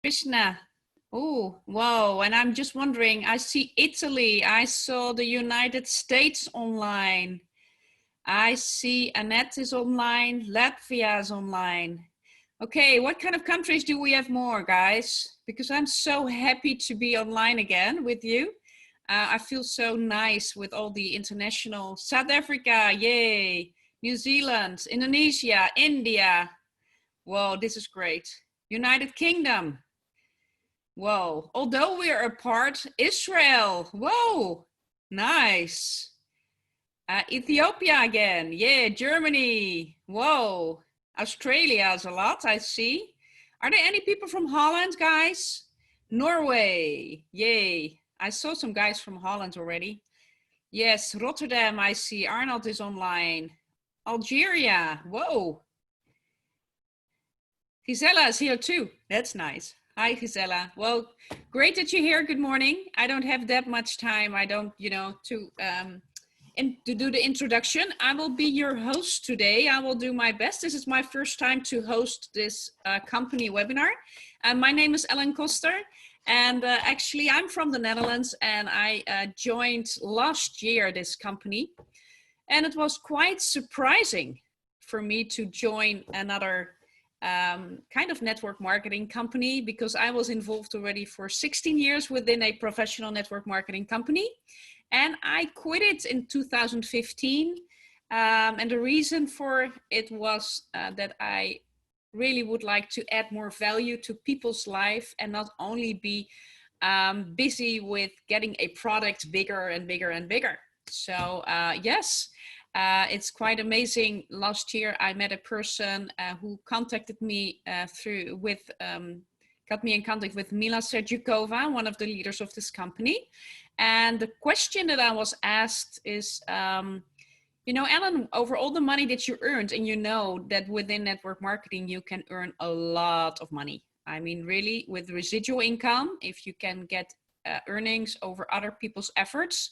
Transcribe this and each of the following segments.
Krishna. Oh, wow. And I'm just wondering, I see Italy. I saw the United States online. I see Annette is online. Latvia is online. Okay, what kind of countries do we have more, guys? Because I'm so happy to be online again with you. I feel so nice with all the international. South Africa, yay. New Zealand, Indonesia, India. Whoa, this is great. United Kingdom. Whoa, although we are apart, Israel. Whoa, nice. Ethiopia again. Yeah, Germany. Whoa, Australia is a lot, I see. Are there any people from Holland, guys? Norway. Yay. I saw some guys from Holland already. Yes, Rotterdam, I see. Arnold is online. Algeria. Whoa. Gisela is here too. That's nice. Hi, Gisela. Well, great that you're here. Good morning. I don't have that much time. I don't, to do the introduction. I will be your host today. I will do my best. This is my first time to host this company webinar. My name is Ellen Koster. And actually, I'm from the Netherlands, and I joined last year this company. And it was quite surprising for me to join another kind of network marketing company, because I was involved already for 16 years within a professional network marketing company. And I quit it in 2015. And the reason for it was that I really would like to add more value to people's life and not only be busy with getting a product bigger and bigger and bigger. So yes. It's quite amazing. Last year, I met a person who contacted me got me in contact with Mila Serjukova, one of the leaders of this company. And the question that I was asked is, Ellen, over all the money that you earned, and you know that within network marketing, you can earn a lot of money. I mean, really, with residual income, if you can get earnings over other people's efforts,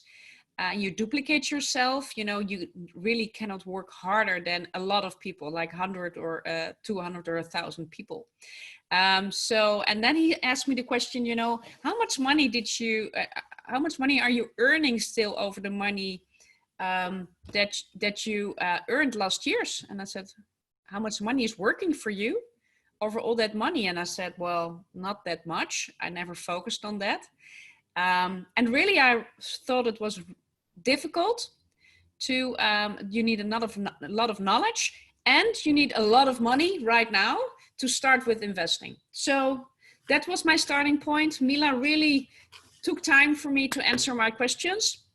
you duplicate yourself, you really cannot work harder than a lot of people, like 100 or 200 or 1,000 people. And then he asked me the question, how much money are you earning still over the money that you earned last year's? And I said, how much money is working for you over all that money? And I said, well, not that much. I never focused on that. And really, I thought it was difficult to, you need a lot of knowledge, and you need a lot of money right now to start with investing. So that was my starting point. Mila really took time for me to answer my questions.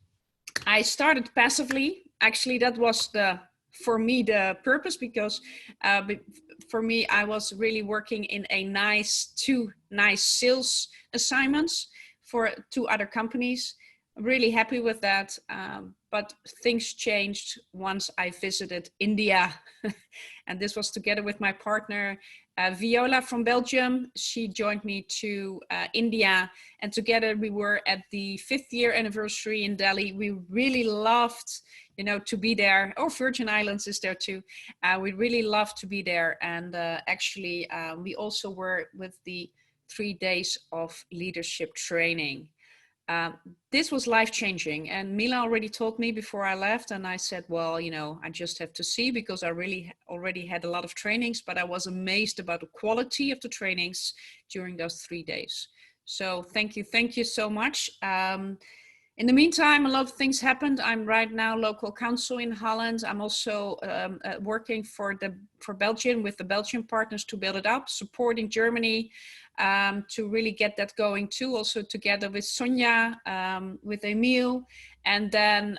I started passively. Actually, that was for me the purpose, because for me, I was really working in two nice sales assignments for 2 other companies. I'm really happy with that, but things changed once I visited India. And this was together with my partner, Viola from Belgium. She joined me to India, and together we were at the 5th year anniversary in Delhi. We really loved, to be there. Oh, Virgin Islands is there too. We really loved to be there. And actually, we also were with the 3 days of leadership training. This was life-changing, and Mila already told me before I left, and I said, well, I just have to see, because I really already had a lot of trainings, but I was amazed about the quality of the trainings during those 3 days. So thank you so much. In the meantime, a lot of things happened. I'm right now local counsel in Holland. I'm also working for Belgium with the Belgian partners to build it up, supporting Germany, to really get that going too, also together with Sonja, with Emil, and then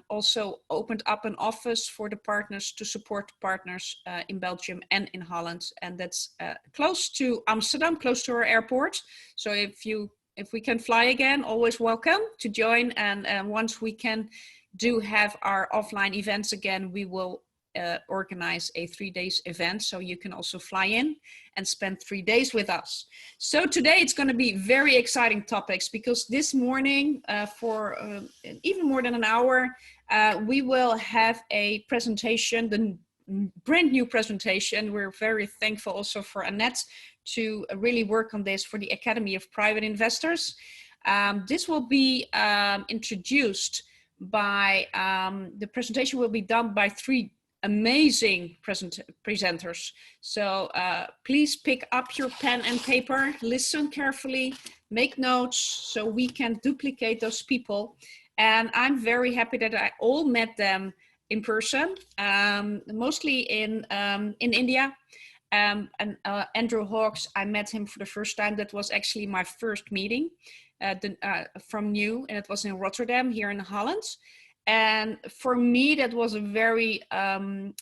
also opened up an office for the partners to support the partners in Belgium and in Holland. And that's close to Amsterdam, close to our airport. So if we can fly again, always welcome to join. And once we can have our offline events again, we will organize a 3 days event, so you can also fly in and spend 3 days with us. So today it's going to be very exciting topics, because this morning for even more than an hour, we will have a presentation, brand new presentation. We're very thankful also for Annette to really work on this for the Academy of Private Investors. This will be introduced by, the presentation will be done by 3 amazing presenters. So please pick up your pen and paper, listen carefully, make notes so we can duplicate those people. And I'm very happy that I all met them in person, mostly in India. And Andrew Hawks, I met him for the first time. That was actually my first meeting from NEEW, and it was in Rotterdam here in Holland. And for me, that was a very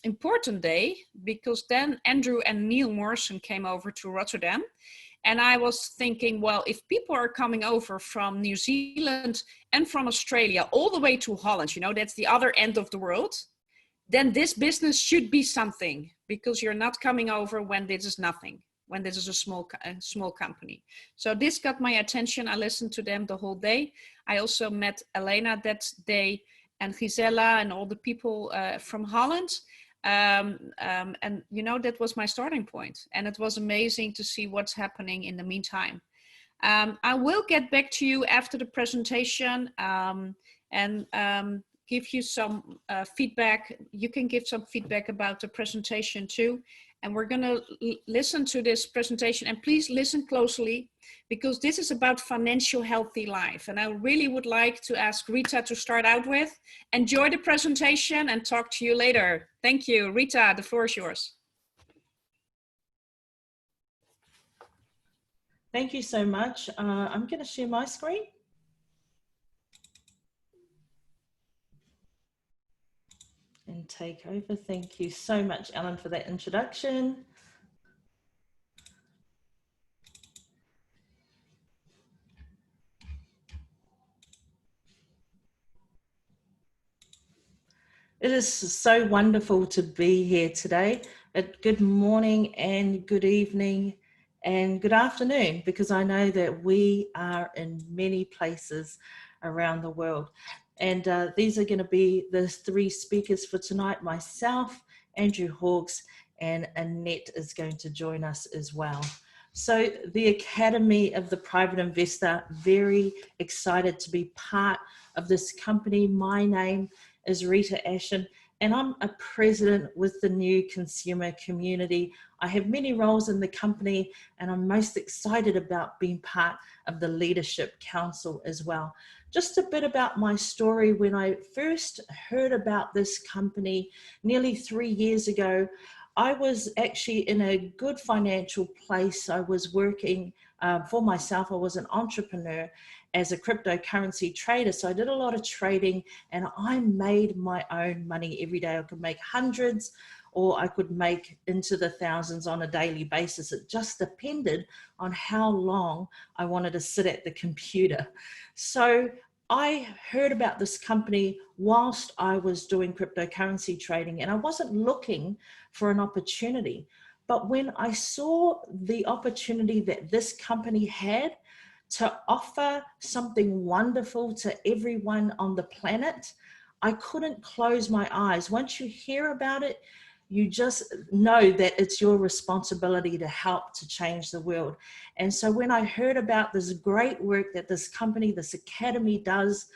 important day, because then Andrew and Neil Morrison came over to Rotterdam. And I was thinking, well, if people are coming over from New Zealand and from Australia all the way to Holland, you know, that's the other end of the world, then this business should be something, because you're not coming over when this is nothing, when this is a small company. So this got my attention. I listened to them the whole day. I also met Elena that day, and Gisela and all the people from Holland. And you know, that was my starting point. And it was amazing to see what's happening in the meantime. I will get back to you after the presentation and give you some feedback. You can give some feedback about the presentation too. And we're gonna listen to this presentation, and please listen closely, because this is about financial healthy life. And I really would like to ask Rita to start out with. Enjoy the presentation and talk to you later. Thank you. Rita, the floor is yours. Thank you so much. I'm gonna share my screen. And take over. Thank you so much, Ellen, for that introduction. It is so wonderful to be here today. Good morning and good evening and good afternoon, because I know that we are in many places around the world. And these are going to be the 3 speakers for tonight, myself, Andrew Hawks, and Annette is going to join us as well. So the Academy of the Private Investor, very excited to be part of this company. My name is Rita Ashen, and I'm a president with the NEEW consumer community. I have many roles in the company, and I'm most excited about being part of the Leadership Council as well. Just a bit about my story. When I first heard about this company nearly 3 years ago, I was actually in a good financial place. I was working for myself. I was an entrepreneur as a cryptocurrency trader. So I did a lot of trading, and I made my own money every day. I could make hundreds, or I could make into the thousands on a daily basis. It just depended on how long I wanted to sit at the computer. So I heard about this company whilst I was doing cryptocurrency trading, and I wasn't looking for an opportunity. But when I saw the opportunity that this company had to offer something wonderful to everyone on the planet, I couldn't close my eyes. Once you hear about it, you just know that it's your responsibility to help to change the world. And so when I heard about this great work that this company, this academy does,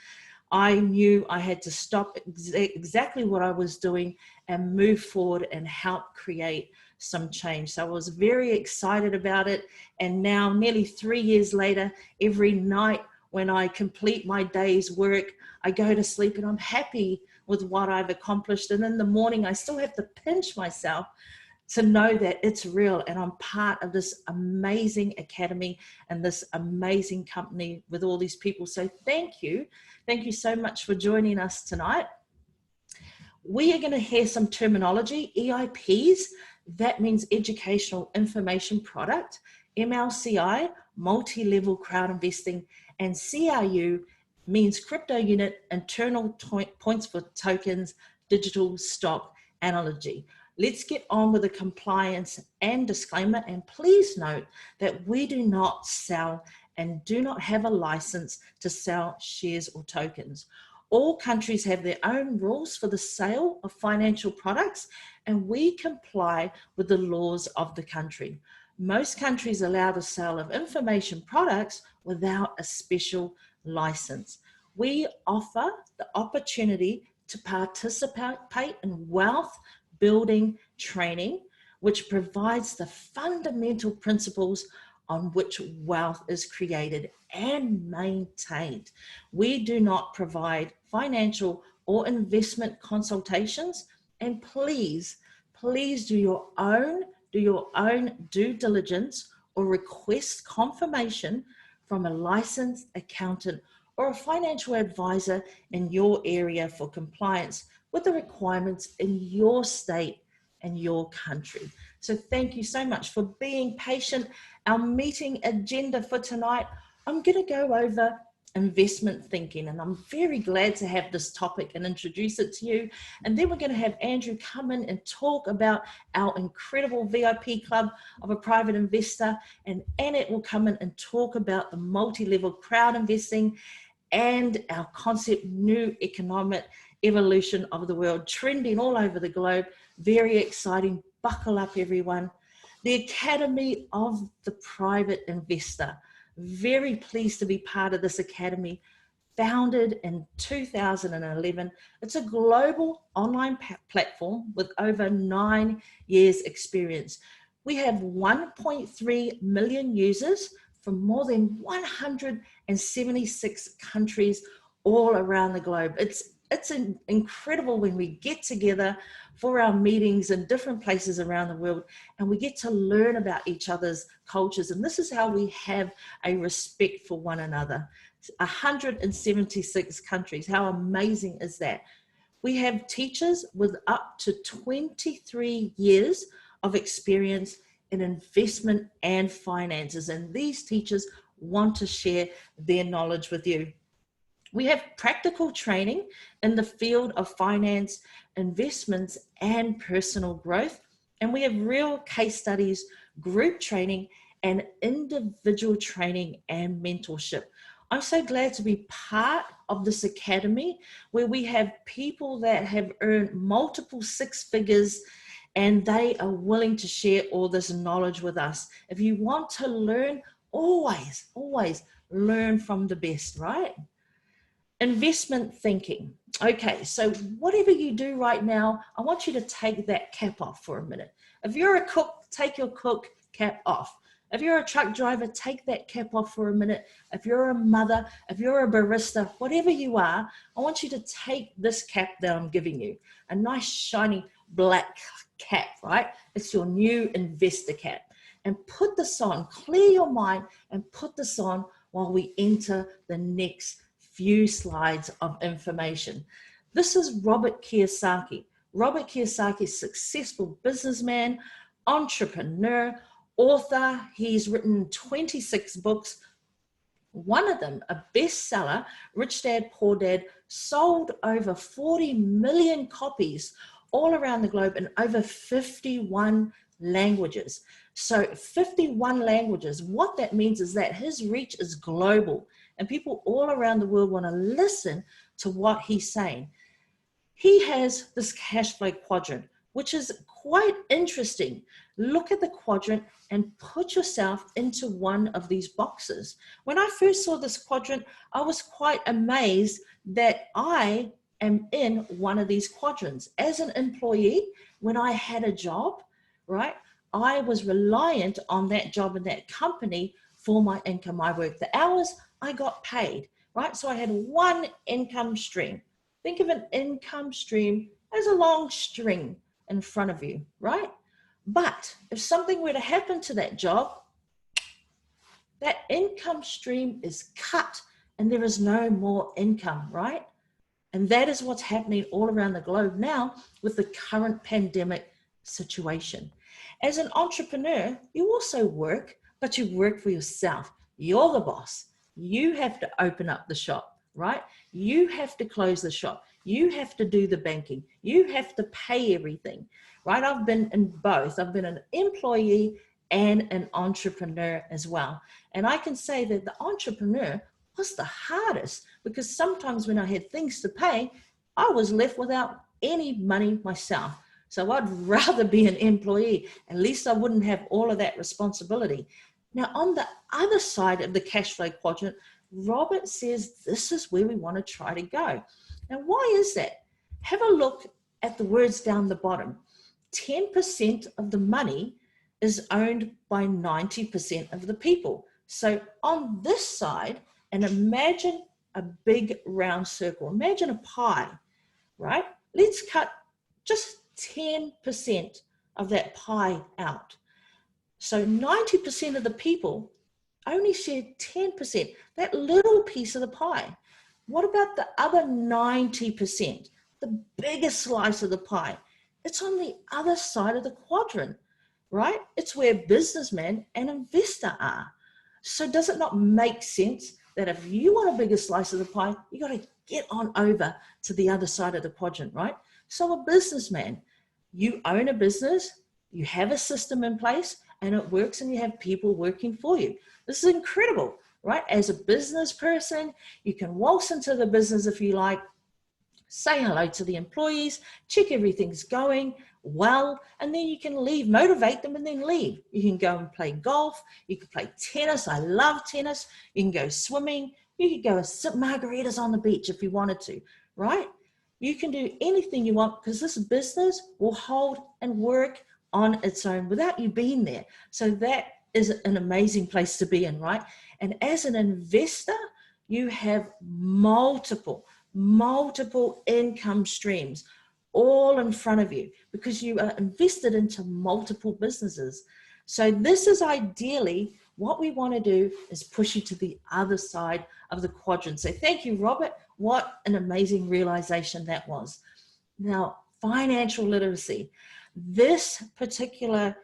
I knew I had to stop exactly what I was doing and move forward and help create some change. So I was very excited about it. And now, nearly 3 years later, every night when I complete my day's work, I go to sleep and I'm happy with what I've accomplished. And in the morning, I still have to pinch myself to know that it's real and I'm part of this amazing academy and this amazing company with all these people. So thank you. Thank you so much for joining us tonight. We are going to hear some terminology, EIPs, that means Educational Information Product, MLCI, Multi-Level Crowd Investing, and CRU means Crypto Unit, Internal Points for Tokens, Digital Stock Analogy. Let's get on with the compliance and disclaimer, and please note that we do not sell and do not have a license to sell shares or tokens. All countries have their own rules for the sale of financial products, and we comply with the laws of the country. Most countries allow the sale of information products without a special license. We offer the opportunity to participate in wealth building training, which provides the fundamental principles on which wealth is created and maintained. We do not provide financial or investment consultations, and please do your own due diligence or request confirmation from a licensed accountant or a financial advisor in your area for compliance with the requirements in your state and your country. So thank you so much for being patient. Our meeting agenda for tonight, I'm going to go over investment thinking, and I'm very glad to have this topic and introduce it to you. And then we're going to have Andrew come in and talk about our incredible VIP club of a private investor, and Annette will come in and talk about the multi-level crowd investing and our concept new economic evolution of the world, trending all over the globe. Very exciting. Buckle up, everyone. The Academy of the Private Investor. Very pleased to be part of this academy, founded in 2011. It's a global online platform with over 9 years experience. We have 1.3 million users from more than 176 countries all around the globe. It's incredible when we get together for our meetings in different places around the world, and we get to learn about each other's cultures. And this is how we have a respect for one another. 176 countries. How amazing is that? We have teachers with up to 23 years of experience in investment and finances, and these teachers want to share their knowledge with you. We have practical training in the field of finance, investments, and personal growth. And we have real case studies, group training, and individual training and mentorship. I'm so glad to be part of this academy where we have people that have earned multiple six figures, and they are willing to share all this knowledge with us. If you want to learn, always learn from the best, right? Investment thinking. Okay, so whatever you do right now, I want you to take that cap off for a minute. If you're a cook, take your cook cap off. If you're a truck driver, take that cap off for a minute. If you're a mother, if you're a barista, whatever you are, I want you to take this cap that I'm giving you, a nice shiny black cap, right? It's your new investor cap. And put this on, clear your mind and put this on while we enter the next few slides of information. This is Robert Kiyosaki. Robert Kiyosaki is a successful businessman, entrepreneur, author. He's written 26 books. One of them, a bestseller, Rich Dad, Poor Dad, sold over 40 million copies all around the globe in over 51 languages. So 51 languages, what that means is that his reach is global, and people all around the world want to listen to what he's saying. He has this cash flow quadrant, which is quite interesting. Look at the quadrant and put yourself into one of these boxes. When I first saw this quadrant, I was quite amazed that I am in one of these quadrants. As an employee, when I had a job, right, I was reliant on that job and that company for my income. I worked the hours, I got paid, right? So I had one income stream. Think of an income stream as a long string in front of you, right? But if something were to happen to that job, that income stream is cut and there is no more income, right? And that is what's happening all around the globe now with the current pandemic situation. As an entrepreneur, you also work, but you work for yourself. You're the boss. You have to open up the shop, right? You have to close the shop. You have to do the banking. You have to pay everything, right? I've been in both. I've been an employee and an entrepreneur as well. And I can say that the entrepreneur was the hardest, because sometimes when I had things to pay, I was left without any money myself. So I'd rather be an employee. At least I wouldn't have all of that responsibility. Now, on the other side of the cash flow quadrant, Robert says this is where we want to try to go. Now, why is that? Have a look at the words down the bottom. 10% of the money is owned by 90% of the people. So on this side, and imagine a big round circle. Imagine a pie, right? Let's cut just 10% of that pie out. So 90% of the people only share 10%, that little piece of the pie. What about the other 90%, the biggest slice of the pie? It's on the other side of the quadrant, right? It's where businessman and investor are. So does it not make sense that if you want a bigger slice of the pie, you got to get on over to the other side of the quadrant, right? So a businessman, you own a business, you have a system in place, and it works, and you have people working for you. This is incredible, right? As a business person, you can waltz into the business if you like, say hello to the employees, check everything's going well, and then you can leave, motivate them, and then leave. You can go and play golf, you can play tennis. I love tennis. You can go swimming, you can go and sip margaritas on the beach if you wanted to, right? You can do anything you want, because this business will hold and work on its own without you being there. So that is an amazing place to be in, right? And as an investor, you have multiple income streams all in front of you, because you are invested into multiple businesses. So this is ideally what we want to do, is push you to the other side of the quadrant. So thank you, Robert. What an amazing realization that was. Now, financial literacy. This particular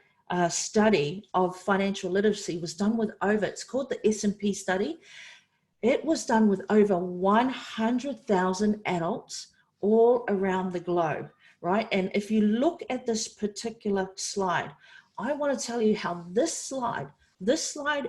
study of financial literacy was done with it's called the S&P study. It was done with over 100,000 adults all around the globe, right? And if you look at this particular slide, I want to tell you how this slide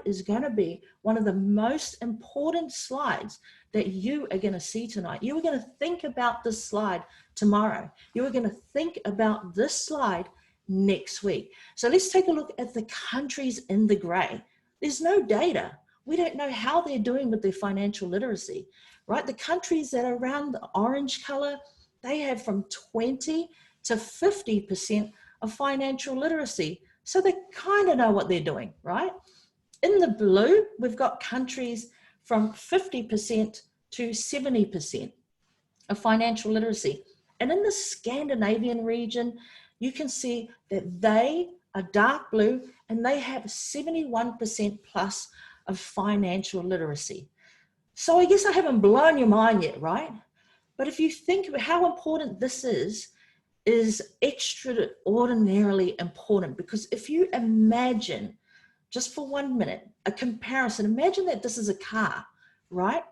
is going to be one of the most important slides that you are going to see tonight. You are going to think about this slide tomorrow. You are going to think about this slide next week. So let's take a look at the countries in the gray. There's no data. We don't know how they're doing with their financial literacy, right? The countries that are around the orange color, they have from 20 to 50% of financial literacy. So they kind of know what they're doing, right? In the blue, we've got countries from 50% to 70% of financial literacy. And in the Scandinavian region, you can see that they are dark blue, and they have 71% plus of financial literacy. So I guess I haven't blown your mind yet, right? But if you think about how important this is extraordinarily important, because if you imagine, just for 1 minute, a comparison, imagine that this is a car, right?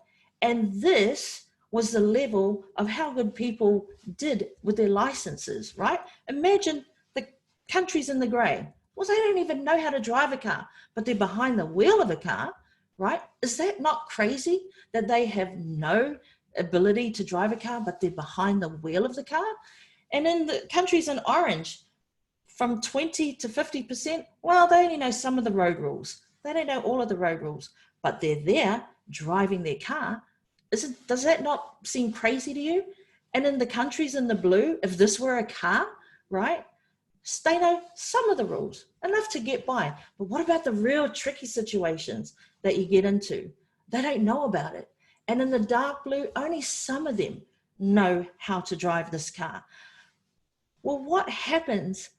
And this was the level of how good people did with their licenses, right? Imagine the countries in the gray. Well, they don't even know how to drive a car, but they're behind the wheel of a car, right? Is that not crazy that they have no ability to drive a car, but they're behind the wheel of the car? And in the countries in orange, from 20 to 50%, well, they only know some of the road rules. They don't know all of the road rules, but they're there driving their car. Does that not seem crazy to you? And in the countries in the blue, if this were a car, right? They know some of the rules, enough to get by. But what about the real tricky situations that you get into? They don't know about it. And in the dark blue, only some of them know how to drive this car. Well, what happens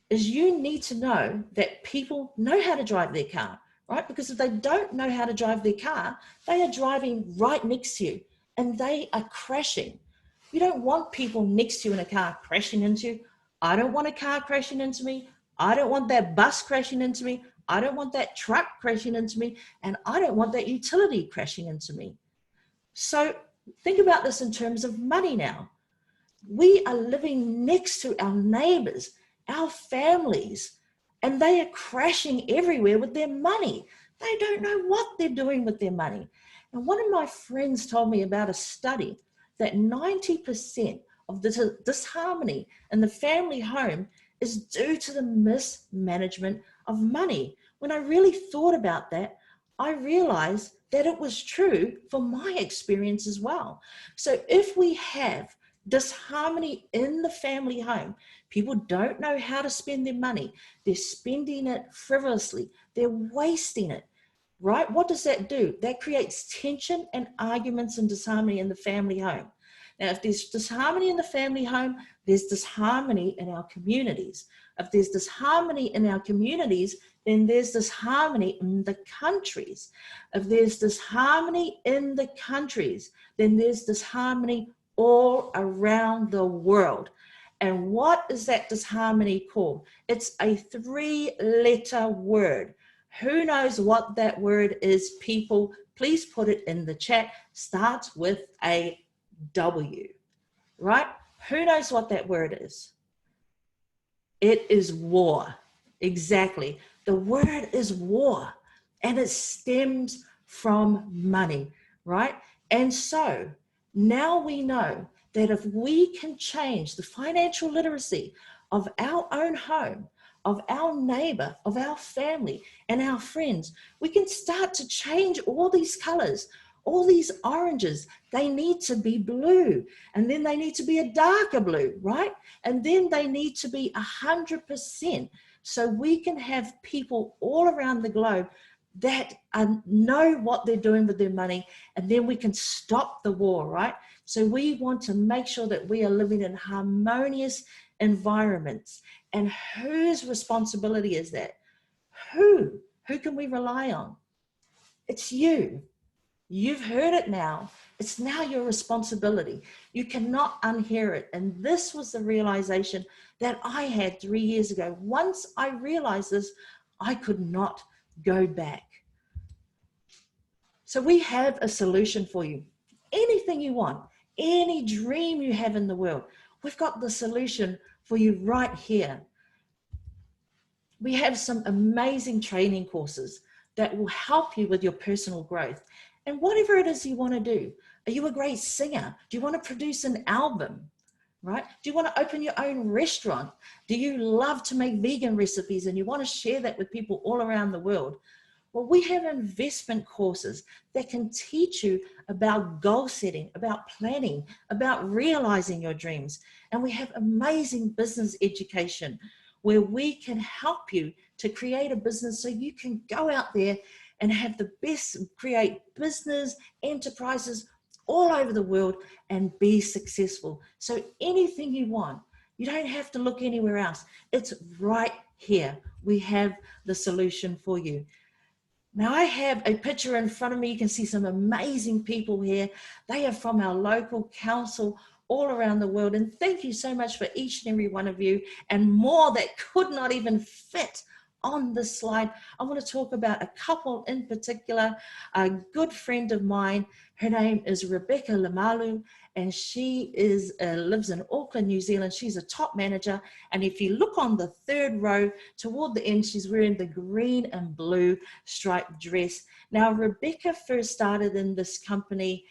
is you need to know that people know how to drive their car, right? Because if they don't know how to drive their car, they are driving right next to you and they are crashing. You don't want people next to you in a car crashing into you. I don't want a car crashing into me. I don't want that bus crashing into me. I don't want that truck crashing into me. And I don't want that utility crashing into me. So think about this in terms of money now. We are living next to our neighbors, our families, and they are crashing everywhere with their money. They don't know what they're doing with their money. And one of my friends told me about a study that 90% of the disharmony in the family home is due to the mismanagement of money. When I really thought about that, I realized that it was true for my experience as well. So if we have disharmony in the family home, people don't know how to spend their money, they're spending it frivolously, they're wasting it, right? What does that do? That creates tension and arguments and disharmony in the family home. Now, if there's disharmony in the family home, there's disharmony in our communities. If there's disharmony in our communities, then there's disharmony in the countries. If there's disharmony in the countries, then there's disharmony all around the world. And what is that disharmony called? It's a 3-letter word. Who knows what that word is, people? Please put it in the chat. Starts with a W, right? Who knows what that word is? It is war. Exactly. The word is war, and it stems from money, right? And so now we know that if we can change the financial literacy of our own home, of our neighbor, of our family, and our friends, we can start to change all these colors, all these oranges. They need to be blue, and then they need to be a darker blue, right? And then they need to be 100%. So we can have people all around the globe that know what they're doing with their money, and then we can stop the war, right? So we want to make sure that we are living in harmonious environments. And whose responsibility is that? Who can we rely on? It's you. You've heard it now. It's now your responsibility. You cannot unhear it. And this was the realization that I had 3 years ago. Once I realized this, I could not go back. So we have a solution for you. Anything you want, any dream you have in the world, we've got the solution for you right here. We have some amazing training courses that will help you with your personal growth. And whatever it is you want to do, are you a great singer? Do you want to produce an album, right? Do you want to open your own restaurant? Do you love to make vegan recipes and you want to share that with people all around the world? Well, we have investment courses that can teach you about goal setting, about planning, about realizing your dreams. And we have amazing business education where we can help you to create a business so you can go out there and have the best, create business enterprises all over the world and be successful. So anything you want, you don't have to look anywhere else. It's right here. We have the solution for you. Now I have a picture in front of me. You can see some amazing people here. They are from our local council all around the world. And thank you so much for each and every one of you, and more that could not even fit on this slide. I want to talk about a couple in particular. A good friend of mine, her name is Rebecca Lamalu, and she lives in Auckland, New Zealand. She's a top manager. And if you look on the third row toward the end, she's wearing the green and blue striped dress. Now, Rebecca first started in this company.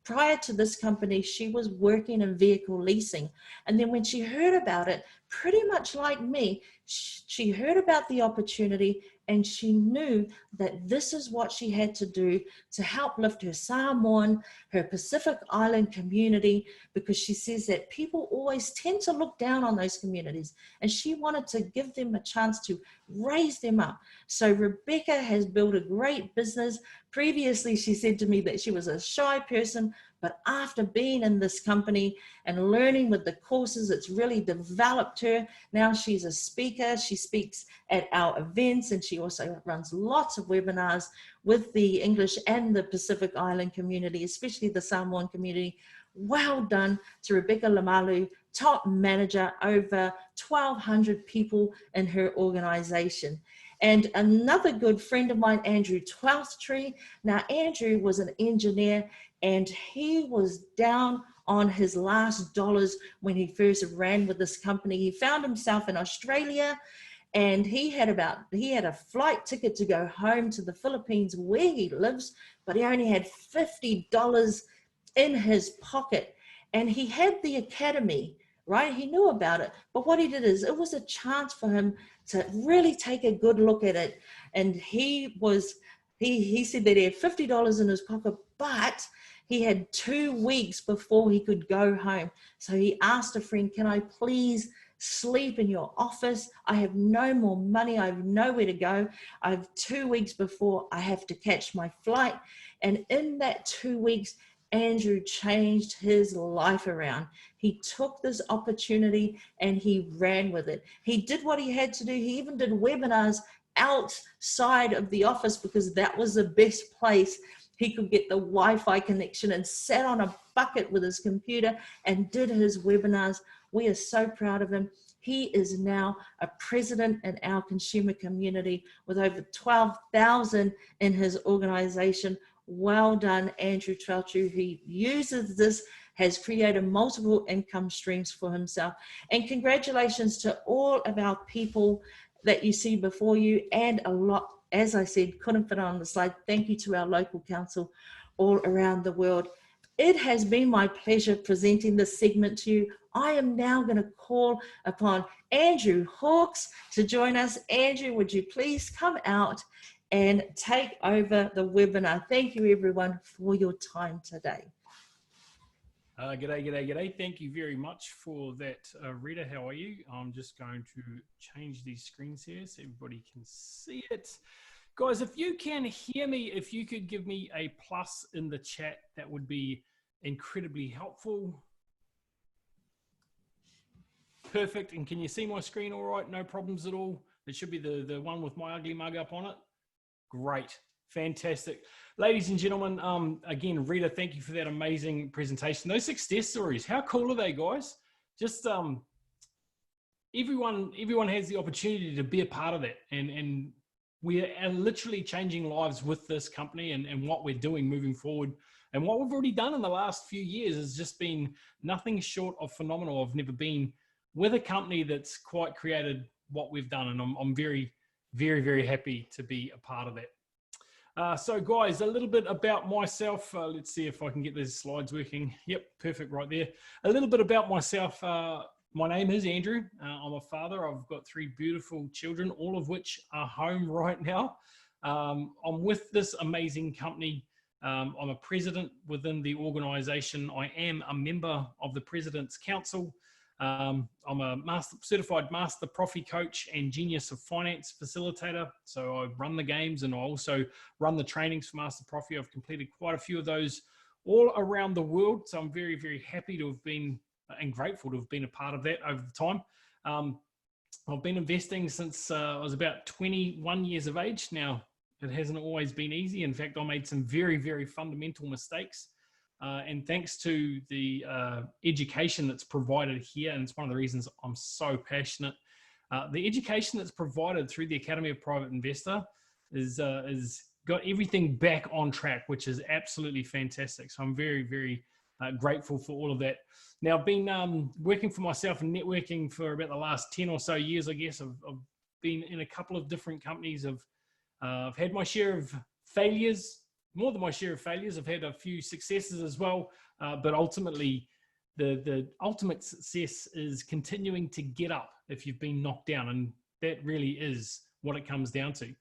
Prior to this company, she was working in vehicle leasing. And then when she heard about it, pretty much like me, she heard about the opportunity and she knew that this is what she had to do to help lift her Samoan, her Pacific Island community, because she says that people always tend to look down on those communities, and she wanted to give them a chance to raise them up. So Rebecca has built a great business. Previously, she said to me that she was a shy person, but after being in this company and learning with the courses, it's really developed her. Now she's a speaker. She speaks at our events, and she also runs lots of webinars with the English and the Pacific Island community, especially the Samoan community. Well done to Rebecca Lamalu, top manager, over 1,200 people in her organization. And another good friend of mine, Andrew Twelfthtree. Now, Andrew was an engineer, and he was down on his last dollars when he first ran with this company. He found himself in Australia, And he had a flight ticket to go home to the Philippines where he lives, but he only had $50 in his pocket. And he had the academy, right? He knew about it, but what he did is it was a chance for him to really take a good look at it. And he said that he had $50 in his pocket, but he had 2 weeks before he could go home. So he asked a friend, can I please sleep in your office? I have no more money. I have nowhere to go. I have 2 weeks before I have to catch my flight. And in that 2 weeks, Andrew changed his life around. He took this opportunity and he ran with it. He did what he had to do. He even did webinars outside of the office because that was the best place he could get the Wi-Fi connection, and sat on a bucket with his computer and did his webinars. We are so proud of him. He is now a president in our consumer community with over 12,000 in his organization. Well done, Andrew Trelchu. He uses this, has created multiple income streams for himself. And congratulations to all of our people that you see before you, and a lot, as I said, couldn't fit on the slide. Thank you to our local council all around the world. It has been my pleasure presenting this segment to you. I am now going to call upon Andrew Hawkes to join us. Andrew, would you please come out and take over the webinar? Thank you everyone for your time today. G'day. Thank you very much for that, Rita. How are you? I'm just going to change these screens here so everybody can see it. Guys, if you can hear me, if you could give me a plus in the chat, that would be incredibly helpful. Perfect. And can you see my screen all right? No problems at all? It should be the one with my ugly mug up on it. Great. Fantastic. Ladies and gentlemen, again, Rita, thank you for that amazing presentation. Those success stories, how cool are they, guys? Just everyone has the opportunity to be a part of that. And we are literally changing lives with this company and what we're doing moving forward. And what we've already done in the last few years has just been nothing short of phenomenal. I've never been with a company that's quite created what we've done. And I'm very, very, very happy to be a part of that. So guys, a little bit about myself. Let's see if I can get these slides working. Yep, perfect right there. A little bit about myself. My name is Andrew. I'm a father. I've got 3 beautiful children, all of which are home right now. I'm with this amazing company. I'm a president within the organization. I am a member of the President's Council. I'm a certified master profi coach and genius of finance facilitator. So I run the games and I also run the trainings for master profi. I've completed quite a few of those all around the world. So I'm very, very happy to have been and grateful to have been a part of that over the time. I've been investing since I was about 21 years of age. Now, it hasn't always been easy. In fact, I made some very, very fundamental mistakes. And thanks to the education that's provided here, and it's one of the reasons I'm so passionate, the education that's provided through the Academy of Private Investor is got everything back on track, which is absolutely fantastic. So I'm very, very grateful for all of that. Now, I've been working for myself and networking for about the last 10 or so years, I guess. I've been in a couple of different companies. I've had my share of failures, more than my share of failures. I've had a few successes as well, but ultimately the ultimate success is continuing to get up if you've been knocked down, and that really is what it comes down to.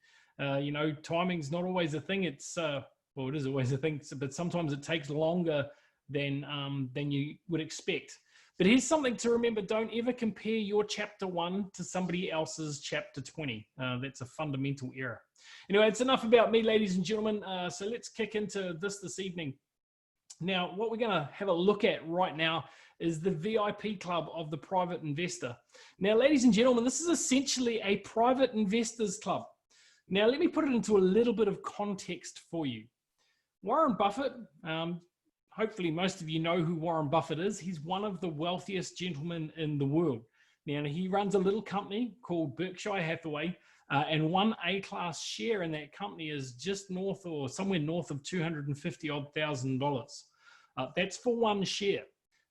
You know, timing's not always a thing. It's well, it is always a thing, but sometimes it takes longer than you would expect. But here's something to remember: don't ever compare your chapter 1 to somebody else's chapter 20. That's a fundamental error. Anyway, it's enough about me, ladies and gentlemen. So let's kick into this evening. Now, what we're going to have a look at right now is the VIP club of the private investor. Now, ladies and gentlemen, this is essentially a private investors club. Now, let me put it into a little bit of context for you. Warren Buffett, hopefully most of you know who Warren Buffett is. He's one of the wealthiest gentlemen in the world. Now, he runs a little company called Berkshire Hathaway, and one A-class share in that company is just north or somewhere north of $250,000. That's for one share.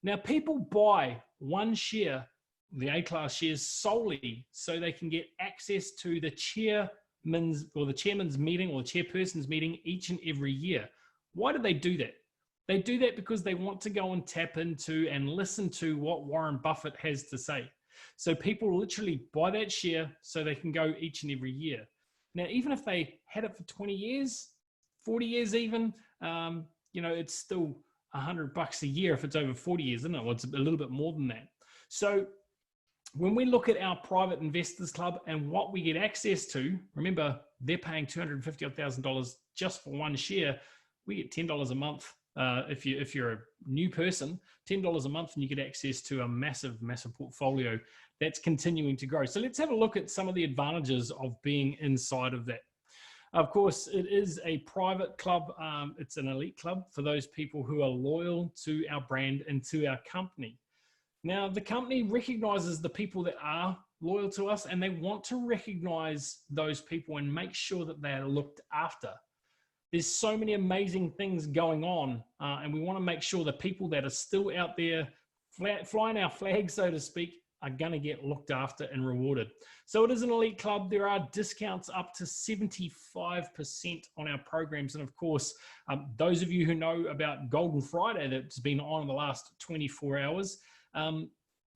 Now, people buy one share the A-class shares solely so they can get access to the chairman's meeting or the chairperson's meeting each and every year. Why do they do that? They do that because they want to go and tap into and listen to what Warren Buffett has to say. So people literally buy that share so they can go each and every year. Now, even if they had it for 20 years, 40 years even, you know, it's still $100 a year if it's over 40 years, isn't it? Well, it's a little bit more than that. So when we look at our private investors club and what we get access to, remember, they're paying $250,000 just for one share. We get $10 a month. If you're a new person, $10 a month, and you get access to a massive portfolio that's continuing to grow. So let's have a look at some of the advantages of being inside of that. Of course, it is a private club. It's an elite club for those people who are loyal to our brand and to our company. Now, the company recognizes the people that are loyal to us, and they want to recognize those people and make sure that they are looked after. There's so many amazing things going on, and we want to make sure the people that are still out there flying our flag, so to speak, are going to get looked after and rewarded. So it is an elite club. There are discounts up to 75% on our programs. And of course, those of you who know about Golden Friday that's been on in the last 24 hours,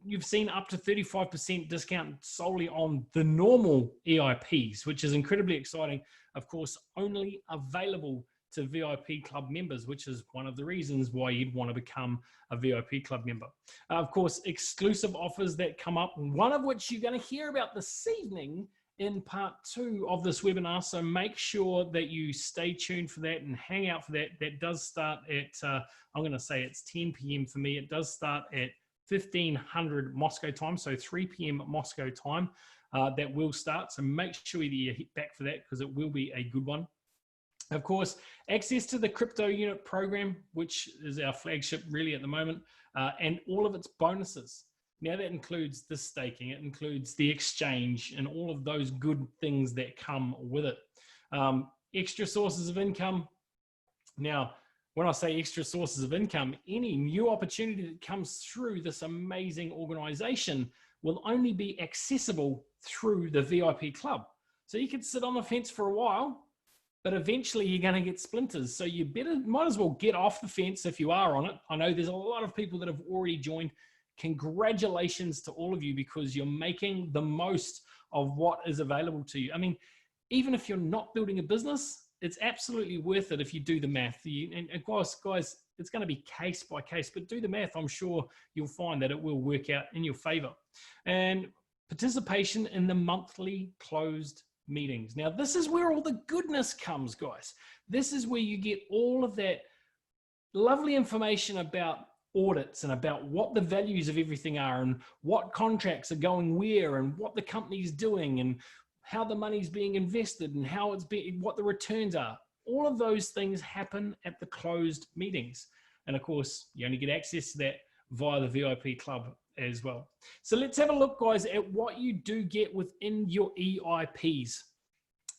you've seen up to 35% discount solely on the normal EIPs, which is incredibly exciting. Of course, only available to VIP club members, which is one of the reasons why you'd want to become a VIP club member. Of course, exclusive offers that come up, one of which you're going to hear about this evening in part 2 of this webinar. So make sure that you stay tuned for that and hang out for that. That does start at, I'm going to say it's 10 p.m. for me. It does start at 1500 Moscow time, so 3 p.m. Moscow time. That will start. So make sure that you hit back for that because it will be a good one. Of course, access to the crypto unit program, which is our flagship really at the moment, and all of its bonuses. Now that includes the staking, it includes the exchange and all of those good things that come with it. Extra sources of income. Now, when I say extra sources of income, any new opportunity that comes through this amazing organization will only be accessible through the VIP club. So you could sit on the fence for a while, but eventually you're going to get splinters. So you might as well get off the fence if you are on it. I know there's a lot of people that have already joined. Congratulations to all of you because you're making the most of what is available to you. I mean, even if you're not building a business, it's absolutely worth it if you do the math. And guys, it's going to be case by case, but do the math. I'm sure you'll find that it will work out in your favor. And participation in the monthly closed meetings. Now, this is where all the goodness comes, guys. This is where you get all of that lovely information about audits and about what the values of everything are and what contracts are going where and what the company's doing and how the money's being invested and how it's being, what the returns are. All of those things happen at the closed meetings. And of course, you only get access to that via the VIP club as well. So let's have a look, guys, at what you do get within your EIPs.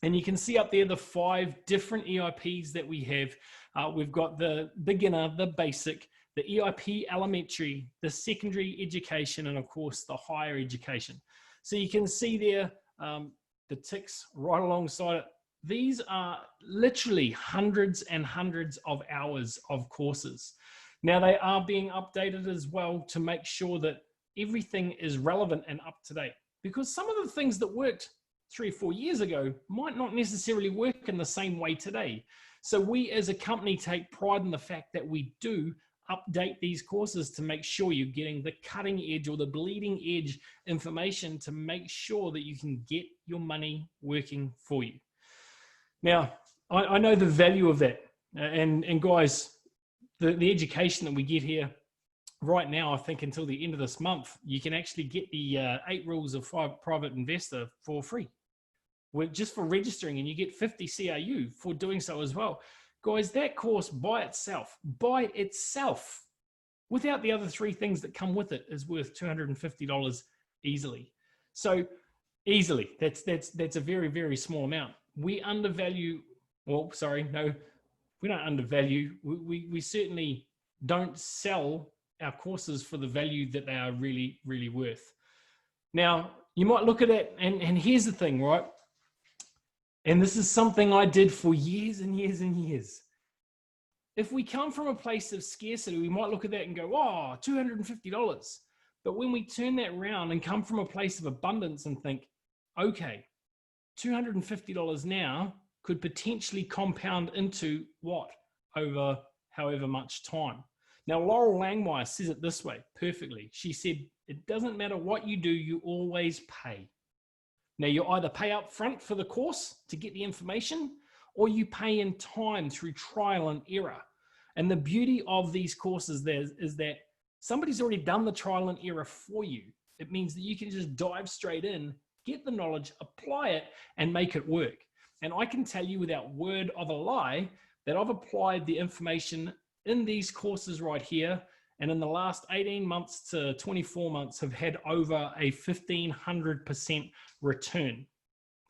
And you can see up there the 5 different EIPs that we have. We've got the beginner, the basic, the EIP elementary, the secondary education, and of course the higher education. So you can see there the ticks right alongside it. These are literally hundreds and hundreds of hours of courses. Now they are being updated as well to make sure that everything is relevant and up to date, because some of the things that worked 3 or 4 years ago might not necessarily work in the same way today. So we as a company take pride in the fact that we do update these courses to make sure you're getting the cutting edge or the bleeding edge information to make sure that you can get your money working for you. Now, I know the value of that. And guys, the education that we get here right now, I think until the end of this month, you can actually get the 8 rules of private investor for free. Just for registering, and you get 50 CRU for doing so as well. Guys, that course by itself, without the other 3 things that come with it, is worth $250 easily. So easily, that's a very, very small amount. We undervalue, well, sorry, no, we don't undervalue. We certainly don't sell our courses for the value that they are really, really worth. Now, you might look at it, and here's the thing, right? And this is something I did for years and years and years. If we come from a place of scarcity, we might look at that and go, oh, $250. But when we turn that around and come from a place of abundance and think, okay, $250 now could potentially compound into what over however much time. Now, Laurel Langmeyer says it this way perfectly. She said, it doesn't matter what you do, you always pay. Now, you either pay up front for the course to get the information, or you pay in time through trial and error. And the beauty of these courses there is that somebody's already done the trial and error for you. It means that you can just dive straight in, get the knowledge, apply it, and make it work. And I can tell you without word of a lie that I've applied the information in these courses right here, and in the last 18 months to 24 months have had over a 1,500% return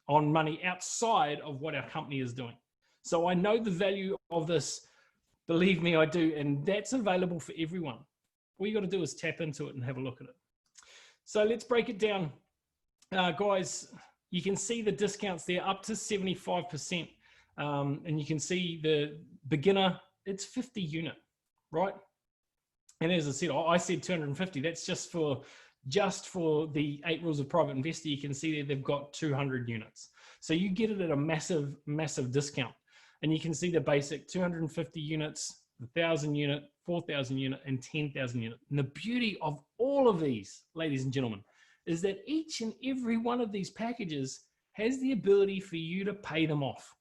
on money outside of what our company is doing. So I know the value of this, believe me, I do, and that's available for everyone. All you got to do is tap into it and have a look at it. So let's break it down. Guys, you can see the discounts there up to 75%. And you can see the beginner, it's 50 unit, right? And as I said, I said 250. That's just for the 8 rules of private investor. You can see there they've got 200 units. So you get it at a massive, massive discount. And you can see the basic 250 units, 1,000 unit, 4,000 unit, and 10,000 unit. And the beauty of all of these, ladies and gentlemen, is that each and every one of these packages has the ability for you to pay them off.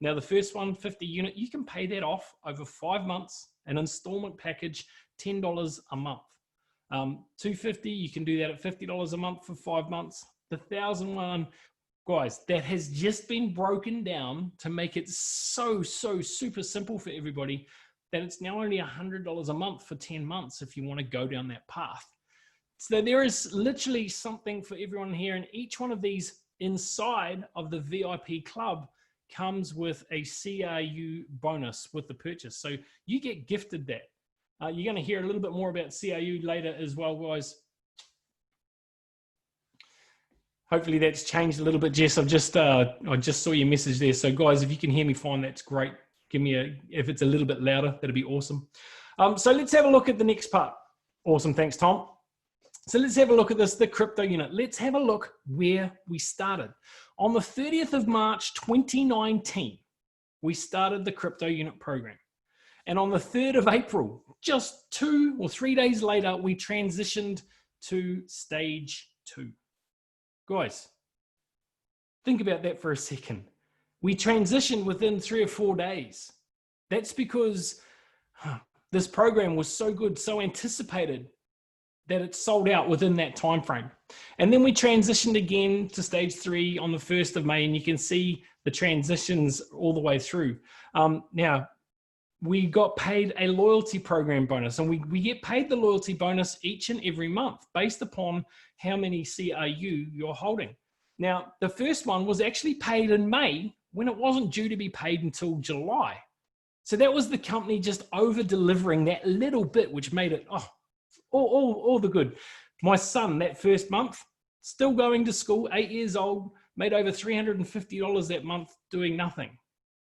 Now, the first one, 50 unit, you can pay that off over 5 months, an installment package, $10 a month. 250, you can do that at $50 a month for 5 months. The 1,000 one, guys, that has just been broken down to make it so super simple for everybody that it's now only $100 a month for 10 months if you want to go down that path. So there is literally something for everyone here, and each one of these inside of the VIP club comes with a CRU bonus with the purchase. So you get gifted that. You're going to hear a little bit more about CRU later as well, guys. Hopefully that's changed a little bit, Jess. I just saw your message there. So guys, if you can hear me fine, that's great. Give me if it's a little bit louder, that'd be awesome. So let's have a look at the next part. Awesome, thanks, Tom. So let's have a look at this, the crypto unit. Let's have a look where we started. On the 30th of March, 2019, we started the crypto unit program. And on the 3rd of April, just 2 or 3 days later, we transitioned to stage 2. Guys, think about that for a second. We transitioned within 3 or 4 days. That's because this program was so good, so anticipated, that it sold out within that time frame. And then we transitioned again to stage 3 on the 1st of May, and you can see the transitions all the way through. Now, we got paid a loyalty program bonus, and we get paid the loyalty bonus each and every month based upon how many CRU you're holding. Now, the first one was actually paid in May when it wasn't due to be paid until July. So that was the company just over-delivering that little bit, which made it, all the good. My son, that first month, still going to school, 8 years old, made over $350 that month doing nothing.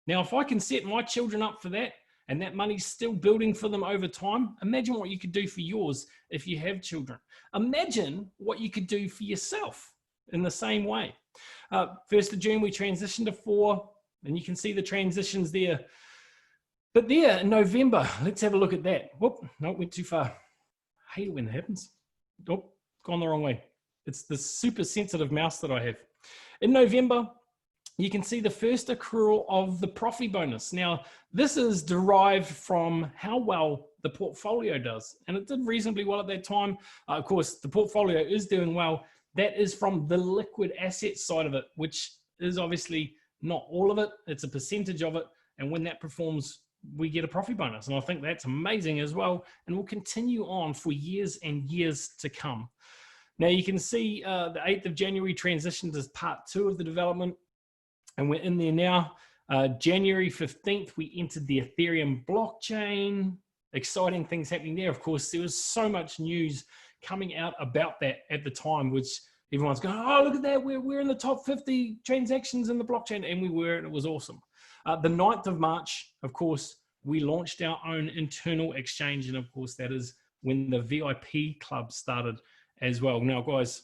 Now, if I can set my children up for that, and that money's still building for them over time, imagine what you could do for yours if you have children. Imagine what you could do for yourself in the same way. 1st of June, we transitioned to 4, and you can see the transitions there. But there in November, let's have a look at that. Whoop, no, went too far. I hate it when that happens. Oh, gone the wrong way. It's the super sensitive mouse that I have. In November, you can see the first accrual of the Profi bonus. Now, this is derived from how well the portfolio does. And it did reasonably well at that time. Of course, the portfolio is doing well. That is from the liquid asset side of it, which is obviously not all of it. It's a percentage of it. And when that performs, we get a Profi bonus. And I think that's amazing as well. And will continue on for years and years to come. Now, you can see the 8th of January transitioned as part 2 of the development. And we're in there now. January 15th, we entered the Ethereum blockchain. Exciting things happening there. Of course, there was so much news coming out about that at the time, which Everyone's going, oh, look at that. We're in the top 50 transactions in the blockchain. And we were, and it was awesome. The 9th of March, of course, we launched our own internal exchange. And of course, that is when the VIP club started as well. Now, guys,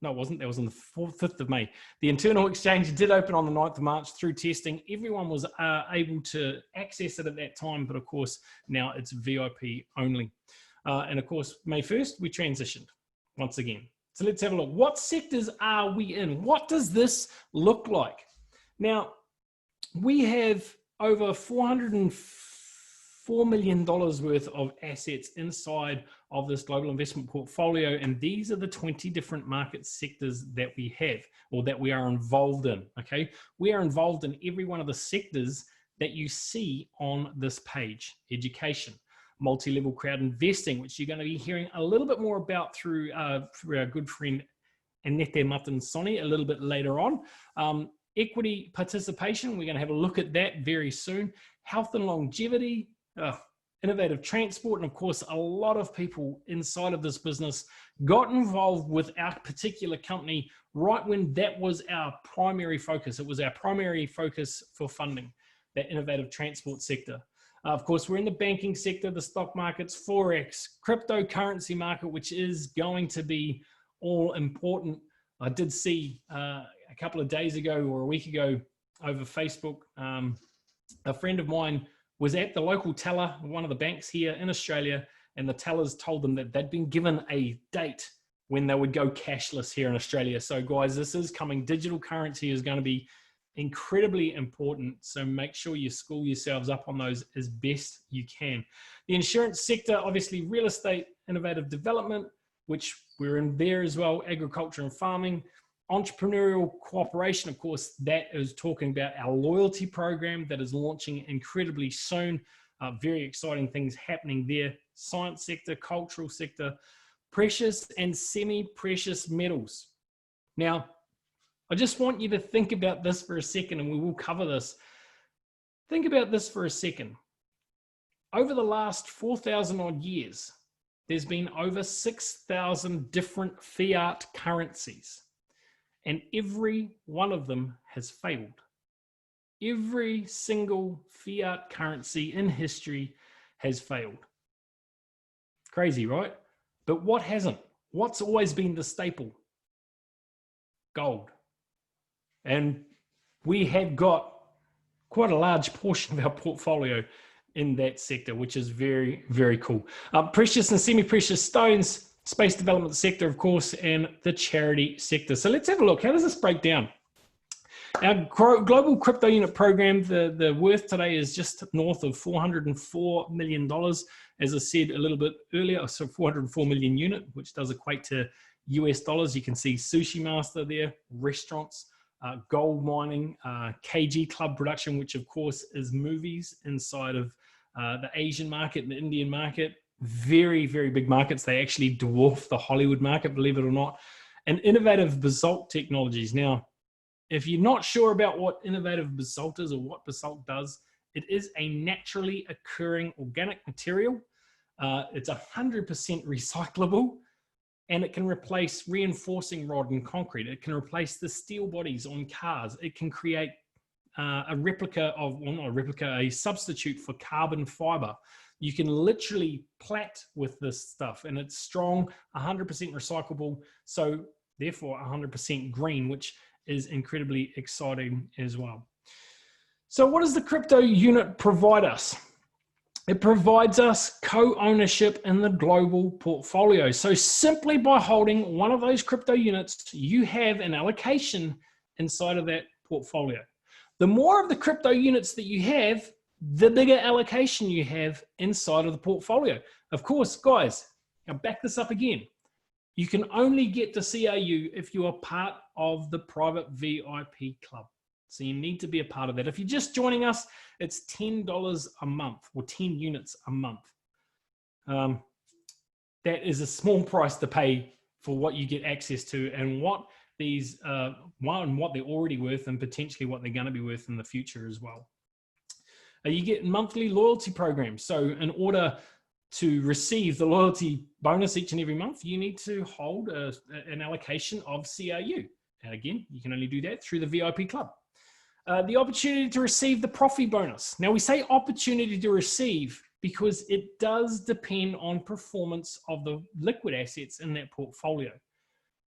no, it wasn't. That was on the 5th of May. The internal exchange did open on the 9th of March through testing. Everyone was able to access it at that time, but of course, now it's VIP only. And of course, May 1st, we transitioned once again. So let's have a look. What sectors are we in? What does this look like? Now, we have over $404 million worth of assets inside of this global investment portfolio. And these are the 20 different market sectors that we have, or that we are involved in, okay? We are involved in every one of the sectors that you see on this page. Education, multi-level crowd investing, which you're going to be hearing a little bit more about through our good friend Annette Matansoni a little bit later on. Equity participation, we're going to have a look at that very soon. Health and longevity, innovative transport, and of course, a lot of people inside of this business got involved with our particular company right when that was our primary focus. It was our primary focus for funding, that innovative transport sector. Of course, we're in the banking sector, the stock markets, Forex, cryptocurrency market, which is going to be all important. I did see a couple of days ago or a week ago over Facebook, a friend of mine was at the local teller, one of the banks here in Australia, and the tellers told them that they'd been given a date when they would go cashless here in Australia. So guys, this is coming. Digital currency is going to be incredibly important. So make sure you school yourselves up on those as best you can. The insurance sector, obviously real estate, innovative development, which we're in there as well, agriculture and farming. Entrepreneurial cooperation, of course, that is talking about our loyalty program that is launching incredibly soon. Very exciting things happening there. Science sector, cultural sector, precious and semi-precious metals. Now, I just want you to think about this for a second, and we will cover this. Think about this for a second. Over the last 4,000 odd years, there's been over 6,000 different fiat currencies. And every one of them has failed. Every single fiat currency in history has failed. Crazy, right? But what hasn't? What's always been the staple? Gold. And we have got quite a large portion of our portfolio in that sector, which is very, very cool. Precious and semi-precious stones, space development sector, of course, and the charity sector. So let's have a look. How does this break down? Our global crypto unit program, the worth today is just north of $404 million. As I said a little bit earlier, so 404 million unit, which does equate to US dollars. You can see Sushi Master there, restaurants, gold mining, KG Club production, which of course is movies inside of the Asian market and the Indian market. Very, very big markets. They actually dwarf the Hollywood market, believe it or not. And innovative basalt technologies. Now, if you're not sure about what innovative basalt is or what basalt does, it is a naturally occurring organic material. It's 100% recyclable, and it can replace reinforcing rod and concrete. It can replace the steel bodies on cars. It can create a replica of, well, not a replica, a substitute for carbon fiber. You can literally plait with this stuff, and it's strong, 100% recyclable, so therefore 100% green, which is incredibly exciting as well. So what does the crypto unit provide us? It provides us co-ownership in the global portfolio. So simply by holding one of those crypto units, you have an allocation inside of that portfolio. The more of the crypto units that you have, the bigger allocation you have inside of the portfolio. Of course, guys, I'll back this up again. You can only get to CRU if you are part of the private VIP club. So you need to be a part of that. If you're just joining us, it's $10 a month, or 10 units a month. That is a small price to pay for what you get access to and what these, what they're already worth and potentially what they're going to be worth in the future as well. You get monthly loyalty programs. So in order to receive the loyalty bonus each and every month, you need to hold an allocation of CRU. And again, you can only do that through the VIP club. The opportunity to receive the Profi bonus. Now we say opportunity to receive because it does depend on performance of the liquid assets in that portfolio.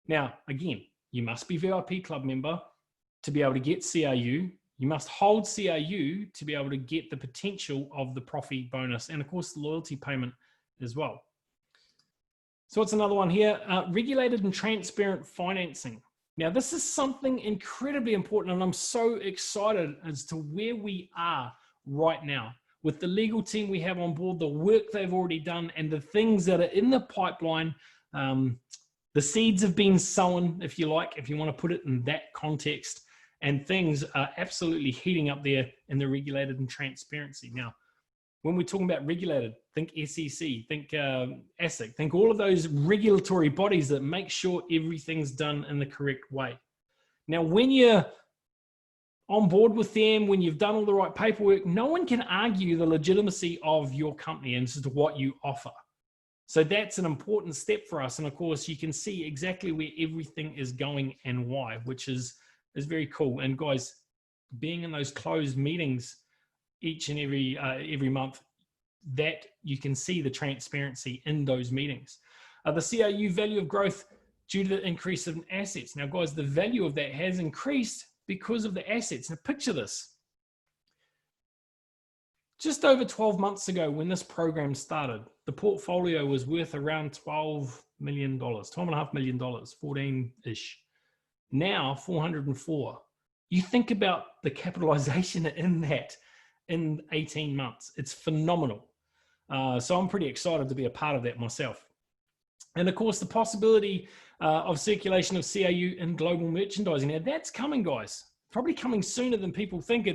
Now, again, you must be VIP club member to be able to get CRU. You must hold CRU to be able to get the potential of the Profi bonus and of course the loyalty payment as well. So what's another one here? Regulated and transparent financing. Now this is something incredibly important and I'm so excited as to where we are right now with the legal team we have on board, the work they've already done and the things that are in the pipeline. The seeds have been sown, if you like, if you want to put it in that context. And things are absolutely heating up there in the regulated and transparency. Now, when we're talking about regulated, think SEC, think ASIC, think all of those regulatory bodies that make sure everything's done in the correct way. Now, when you're on board with them, when you've done all the right paperwork, no one can argue the legitimacy of your company and as to what you offer. So that's an important step for us. And of course, you can see exactly where everything is going and why, which is very cool. And guys, being in those closed meetings each and every month, that you can see the transparency in those meetings. The CRU value of growth due to the increase in assets. Now guys, the value of that has increased because of the assets. Now picture this. Just over 12 months ago when this program started, the portfolio was worth around $12 million, $12.5 million, 14-ish. Now 404. You think about the capitalization in that in 18 months. It's phenomenal. So I'm pretty excited to be a part of that myself. And of course, the possibility of circulation of CRU in global merchandising. Now that's coming, guys. Probably coming sooner than people think.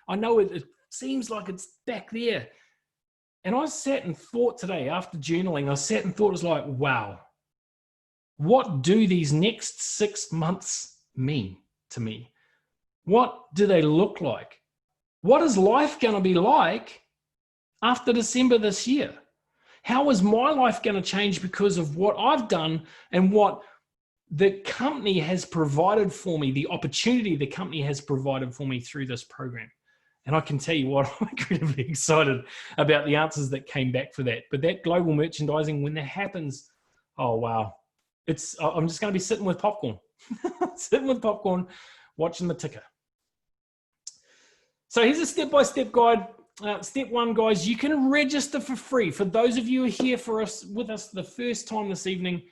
I know it seems like it's back there. And I sat and thought today after journaling, I sat and thought, it was like, wow. What do these next 6 months mean to me? What do they look like? What is life going to be like after December this year? How is my life going to change because of what I've done and what the company has provided for me, the opportunity the company has provided for me through this program? And I can tell you what, I'm incredibly excited about the answers that came back for that. But that global merchandising, when that happens, oh, wow. I'm just going to be sitting with popcorn, watching the ticker. So here's a step-by-step guide. Step one, guys, you can register for free. For those of you who are here with us the first time this evening,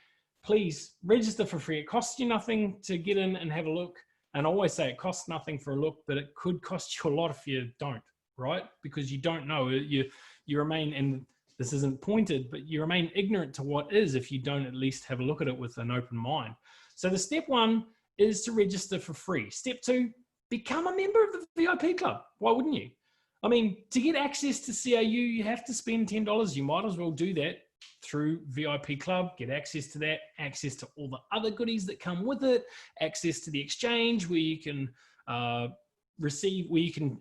please register for free. It costs you nothing to get in and have a look. And I always say it costs nothing for a look, but it could cost you a lot if you don't, right? Because you don't know. You remain, and this isn't pointed, but you remain ignorant to what is if you don't at least have a look at it with an open mind. So the step one is to register for free. Step two, become a member of the VIP club. Why wouldn't you? I mean, to get access to CRU, you have to spend $10. You might as well do that through VIP club, get access to that, access to all the other goodies that come with it, access to the exchange where you can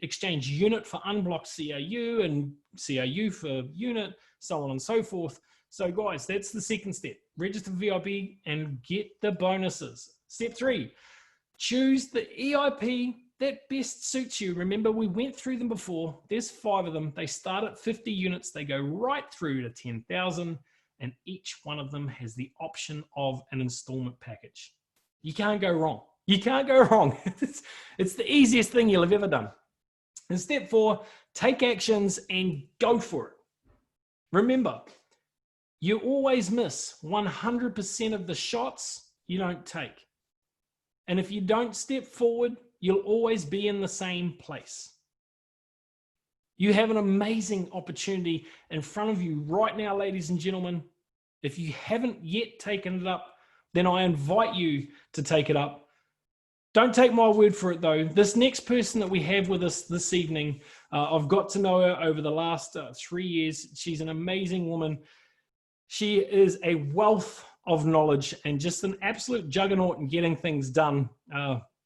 exchange unit for unblocked CRU and CRU for unit, so on and so forth. So guys, that's the second step. Register for VIP and get the bonuses. Step three, choose the EIP that best suits you. Remember, we went through them before. There's 5 of them. They start at 50 units. They go right through to 10,000, and each one of them has the option of an installment package. You can't go wrong. You can't go wrong. It's the easiest thing you'll have ever done. And step 4, take actions and go for it. Remember, you always miss 100% of the shots you don't take. And if you don't step forward, you'll always be in the same place. You have an amazing opportunity in front of you right now, ladies and gentlemen. If you haven't yet taken it up, then I invite you to take it up. Don't take my word for it though. This next person that we have with us this evening, I've got to know her over the last 3 years. She's an amazing woman. She is a wealth of knowledge and just an absolute juggernaut in getting things done.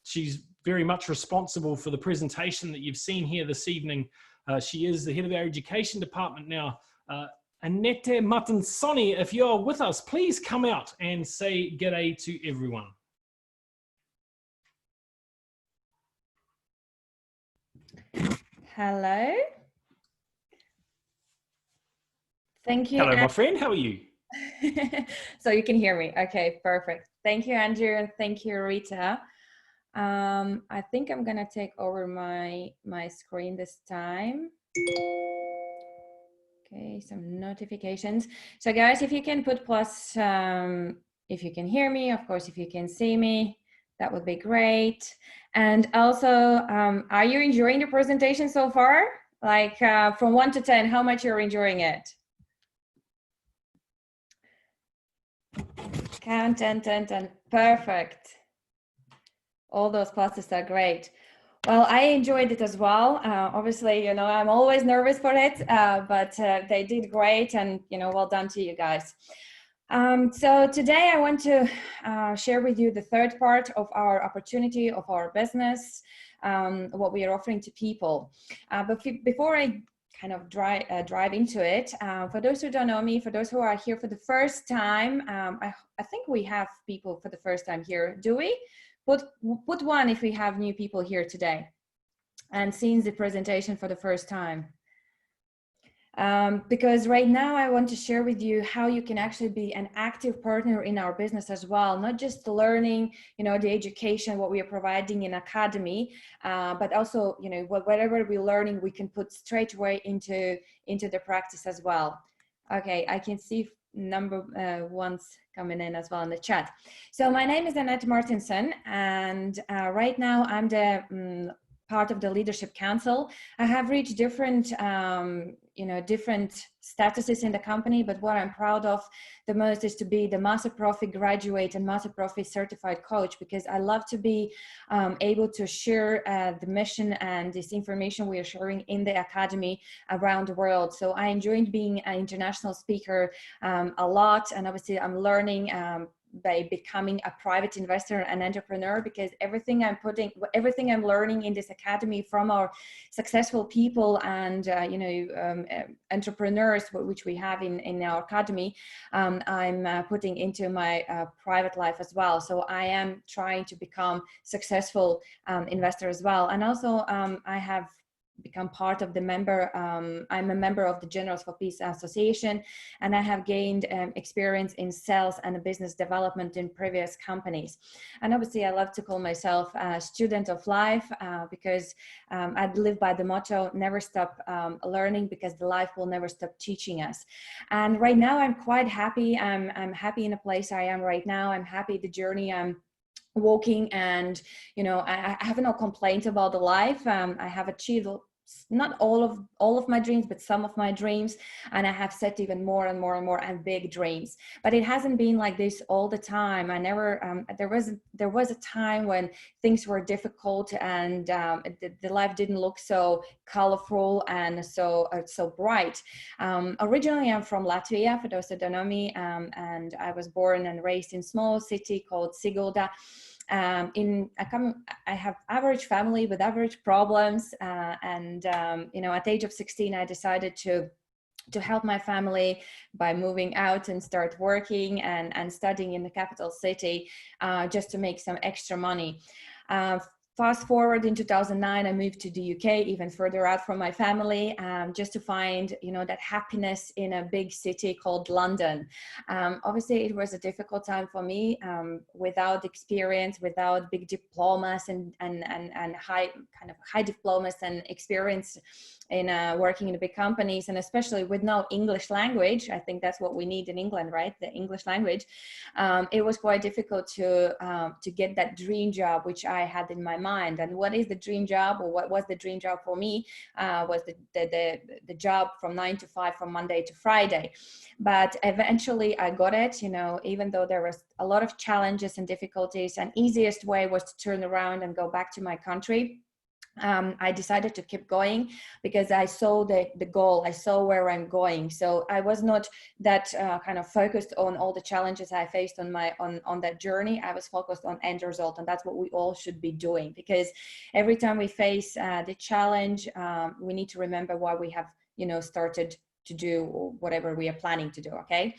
She's very much responsible for the presentation that you've seen here this evening. She is the head of our education department now, Annette Matansoni, if you're with us, please come out and say g'day to everyone. Hello. Thank you. Hello, my friend. How are you? So you can hear me. Okay, perfect. Thank you, Andrew, and thank you, Rita. I think I'm gonna take over my screen this time. Okay, some notifications. So guys, if you can put plus, if you can hear me, of course, if you can see me, that would be great. And also, are you enjoying the presentation so far? Like from 1 to 10, how much you're enjoying it? Count 10, 10, 10. Perfect. All those pluses are great. Well, I enjoyed it as well. Obviously, you know, I'm always nervous for it, but they did great, and, you know, well done to you guys. So today I want to share with you the third part of our opportunity of our business, what we are offering to people. But before I kind of drive into it, for those who don't know me, for those who are here for the first time, I think we have people for the first time here. Do we? Put one if we have new people here today and seeing the presentation for the first time. Because right now I want to share with you how you can actually be an active partner in our business as well, not just learning, you know, the education, what we are providing in Academy, but also, you know, whatever we're learning, we can put straight away into the practice as well. Okay, I can see number ones coming in as well in the chat. So my name is Annette Martinson, and right now I'm the part of the Leadership Council. I have reached different, you know, different statuses in the company, but what I'm proud of the most is to be the Master Profit graduate and Master Profit certified coach, because I love to be able to share the mission and this information we are sharing in the Academy around the world. So I enjoyed being an international speaker a lot, and obviously I'm learning by becoming a private investor and entrepreneur, because everything I'm learning in this Academy from our successful people and you know, entrepreneurs, which we have in our Academy, I'm putting into my private life as well. So I am trying to become successful investor as well. And also I have become part of the member, I'm a member of the Generals for Peace Association, and I have gained experience in sales and business development in previous companies. And obviously I love to call myself a student of life, because I live by the motto, never stop learning, because the life will never stop teaching us. And right now I'm quite happy. I'm happy in the place I am right now. I'm happy the journey I'm walking, and you know, I have no complaints about the life. I have achieved not all of my dreams, but some of my dreams, and I have set even more and more and more and big dreams. But it hasn't been like this all the time. I never there was a time when things were difficult, and the life didn't look so colorful and so bright. Originally I'm from Latvia, for those that don't know me, and I was born and raised in a small city called Sigulda. I have average family with average problems, and you know, at the age of 16 I decided to help my family by moving out and start working and studying in the capital city, just to make some extra money. Fast forward in 2009, I moved to the UK, even further out from my family, just to find, you know, that happiness in a big city called London. Obviously, it was a difficult time for me, without experience, without big diplomas and high diplomas and experience in working in the big companies, and especially with no English language. I think that's what we need in England, right? The English language. It was quite difficult to get that dream job, which I had in my mind. And what is the dream job, or what was the dream job for me, was the job from 9 to 5 from Monday to Friday. But eventually I got it, you know, even though there was a lot of challenges and difficulties, and easiest way was to turn around and go back to my country. I decided to keep going because I saw the goal, I saw where I'm going. So I was not that kind of focused on all the challenges I faced on that journey. I was focused on end result, and that's what we all should be doing, because every time we face the challenge, we need to remember why we have, you know, started to do whatever we are planning to do. Okay.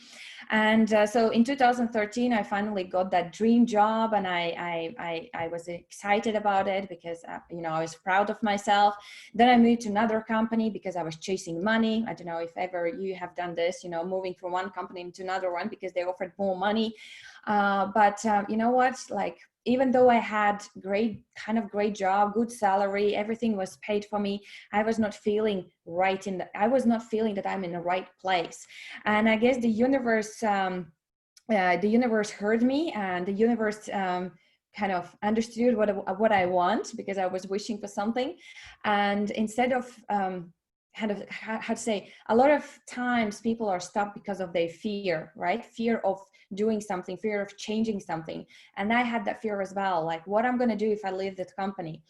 And so in 2013, I finally got that dream job, and I was excited about it because, you know, I was proud of myself. Then I moved to another company because I was chasing money. I don't know if ever you have done this, you know, moving from one company into another one because they offered more money. But you know what, like, even though I had great job, good salary, everything was paid for me, I was not feeling right I was not feeling that I'm in the right place. And I guess the universe heard me, and the universe kind of understood what I want, because I was wishing for something. And instead of how to say, a lot of times people are stopped because of their fear, right? Fear of doing something, fear of changing something. And I had that fear as well, like what I'm going to do if I leave that company.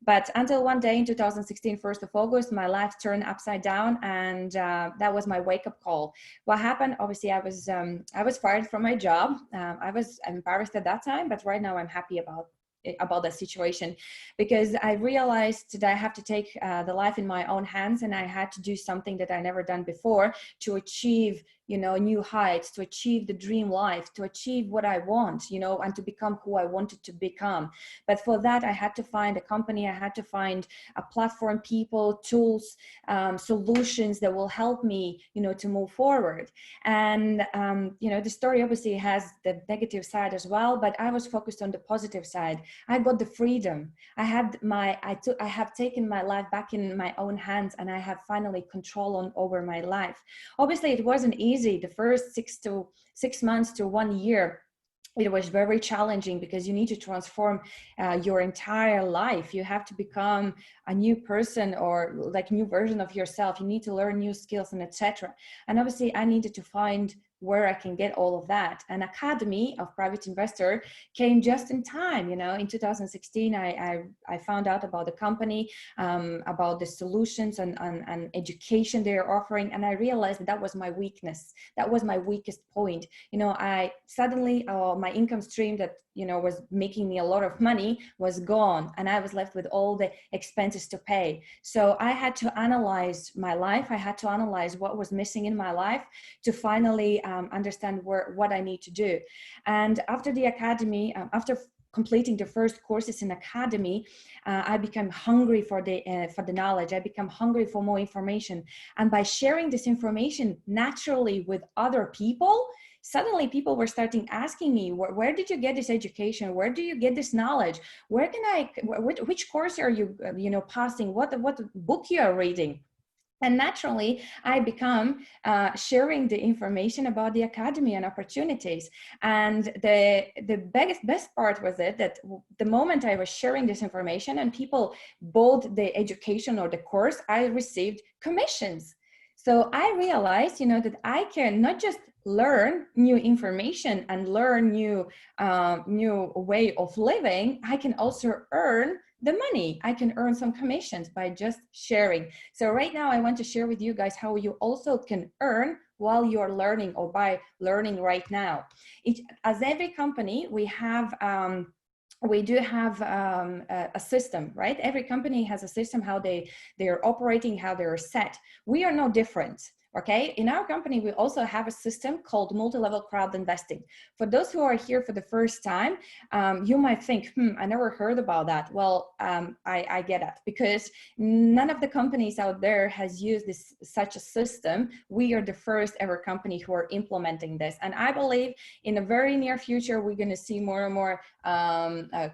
But until one day in 2016, 1st of August, my life turned upside down, and that was my wake-up call. What happened? Obviously, I was fired from my job. I was embarrassed at that time, but right now I'm happy about that situation, because I realized that I have to take the life in my own hands, and I had to do something that I never done before to achieve, you know, new heights, to achieve the dream life, to achieve what I want, you know, and to become who I wanted to become. But for that, I had to find a company, I had to find a platform, people, tools, solutions that will help me, you know, to move forward. And, you know, the story obviously has the negative side as well, but I was focused on the positive side. I got the freedom. I have taken my life back in my own hands, and I have finally control over my life. Obviously, it wasn't easy. The first 6 months to 1 year, it was very challenging, because you need to transform your entire life. You have to become a new person, or like new version of yourself. You need to learn new skills, and etc. And obviously, I needed to find where I can get all of that. An Academy of Private Investor came just in time. You know, in 2016, I found out about the company, about the solutions and education they're offering, and I realized that was my weakness. That was my weakest point. You know, I suddenly, my income stream that, you know, was making me a lot of money was gone, and I was left with all the expenses to pay. So I had to analyze my life. I had to analyze what was missing in my life to finally understand what I need to do. And after the Academy, after completing the first courses in Academy, I became hungry for the knowledge. I became hungry for more information. And by sharing this information naturally with other people, suddenly people were starting asking me, where did you get this education? Where do you get this knowledge? Where can which course are you, you know, passing? What book you are reading? And naturally, I become sharing the information about the Academy and opportunities. And the best part was that the moment I was sharing this information and people bought the education or the course, I received commissions. So I realized, you know, that I can not just learn new information and learn new way of living, I can also earn the money. I can earn some commissions by just sharing. So right now I want to share with you guys how you also can earn while you're learning, or by learning right now. As every company, we do have a system, right? Every company has a system, how they're operating, how they're set. We are no different. Okay, in our company, we also have a system called multi-level crowd investing. For those who are here for the first time, you might think, I never heard about that. Well, I get it, because none of the companies out there has used such a system. We are the first ever company who are implementing this. And I believe in the very near future, we're going to see more and more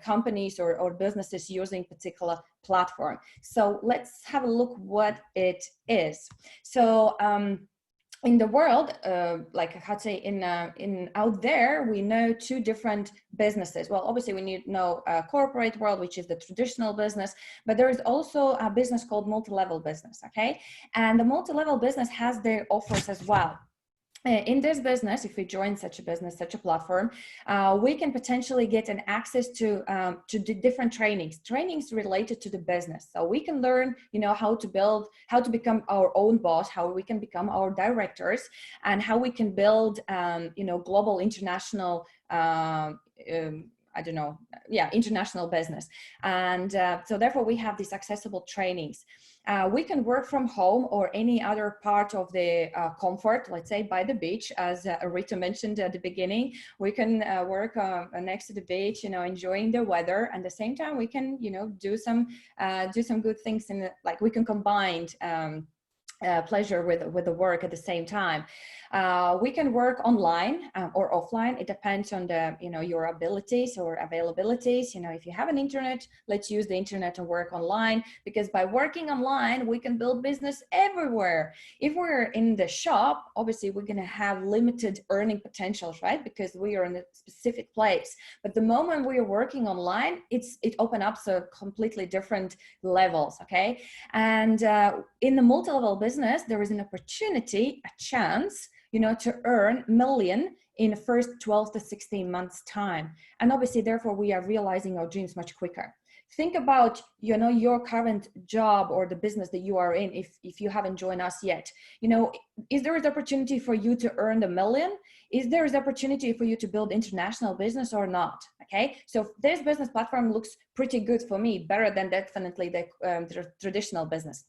companies or businesses using particular platform. So let's have a look what it is. So in the world, like how to say, in out there, we know two different businesses. Well, obviously we need to know corporate world, which is the traditional business, but there is also a business called multi-level business. Okay, and the multi-level business has their offers as well. In this business, if we join such a business, such a platform, we can potentially get an access to the different trainings related to the business. So we can learn, you know, how to become our own boss, how we can become our directors, and how we can build, you know, global, international I don't know, yeah, international business. And so therefore we have these accessible trainings. We can work from home or any other part of the comfort, let's say by the beach, as Rita mentioned at the beginning. We can work next to the beach, you know, enjoying the weather. And at the same time, we can, you know, do some good things, in like we can combine pleasure with the work at the same time. We can work online or offline. It depends on the, you know, your abilities or availabilities. You know, if you have an internet, let's use the internet and work online, because by working online, we can build business everywhere. If we're in the shop, obviously we're going to have limited earning potentials, right? Because we are in a specific place. But the moment we are working online, it opens up so completely different levels. Okay. And in the multi-level business, there is an opportunity, a chance, you know, to earn million in the first 12 to 16 months time. And obviously, therefore, we are realizing our dreams much quicker. Think about, you know, your current job or the business that you are in. If you haven't joined us yet, you know, is there an opportunity for you to earn the million? Is there an opportunity for you to build international business or not? Okay, so this business platform looks pretty good for me, better than definitely the traditional business.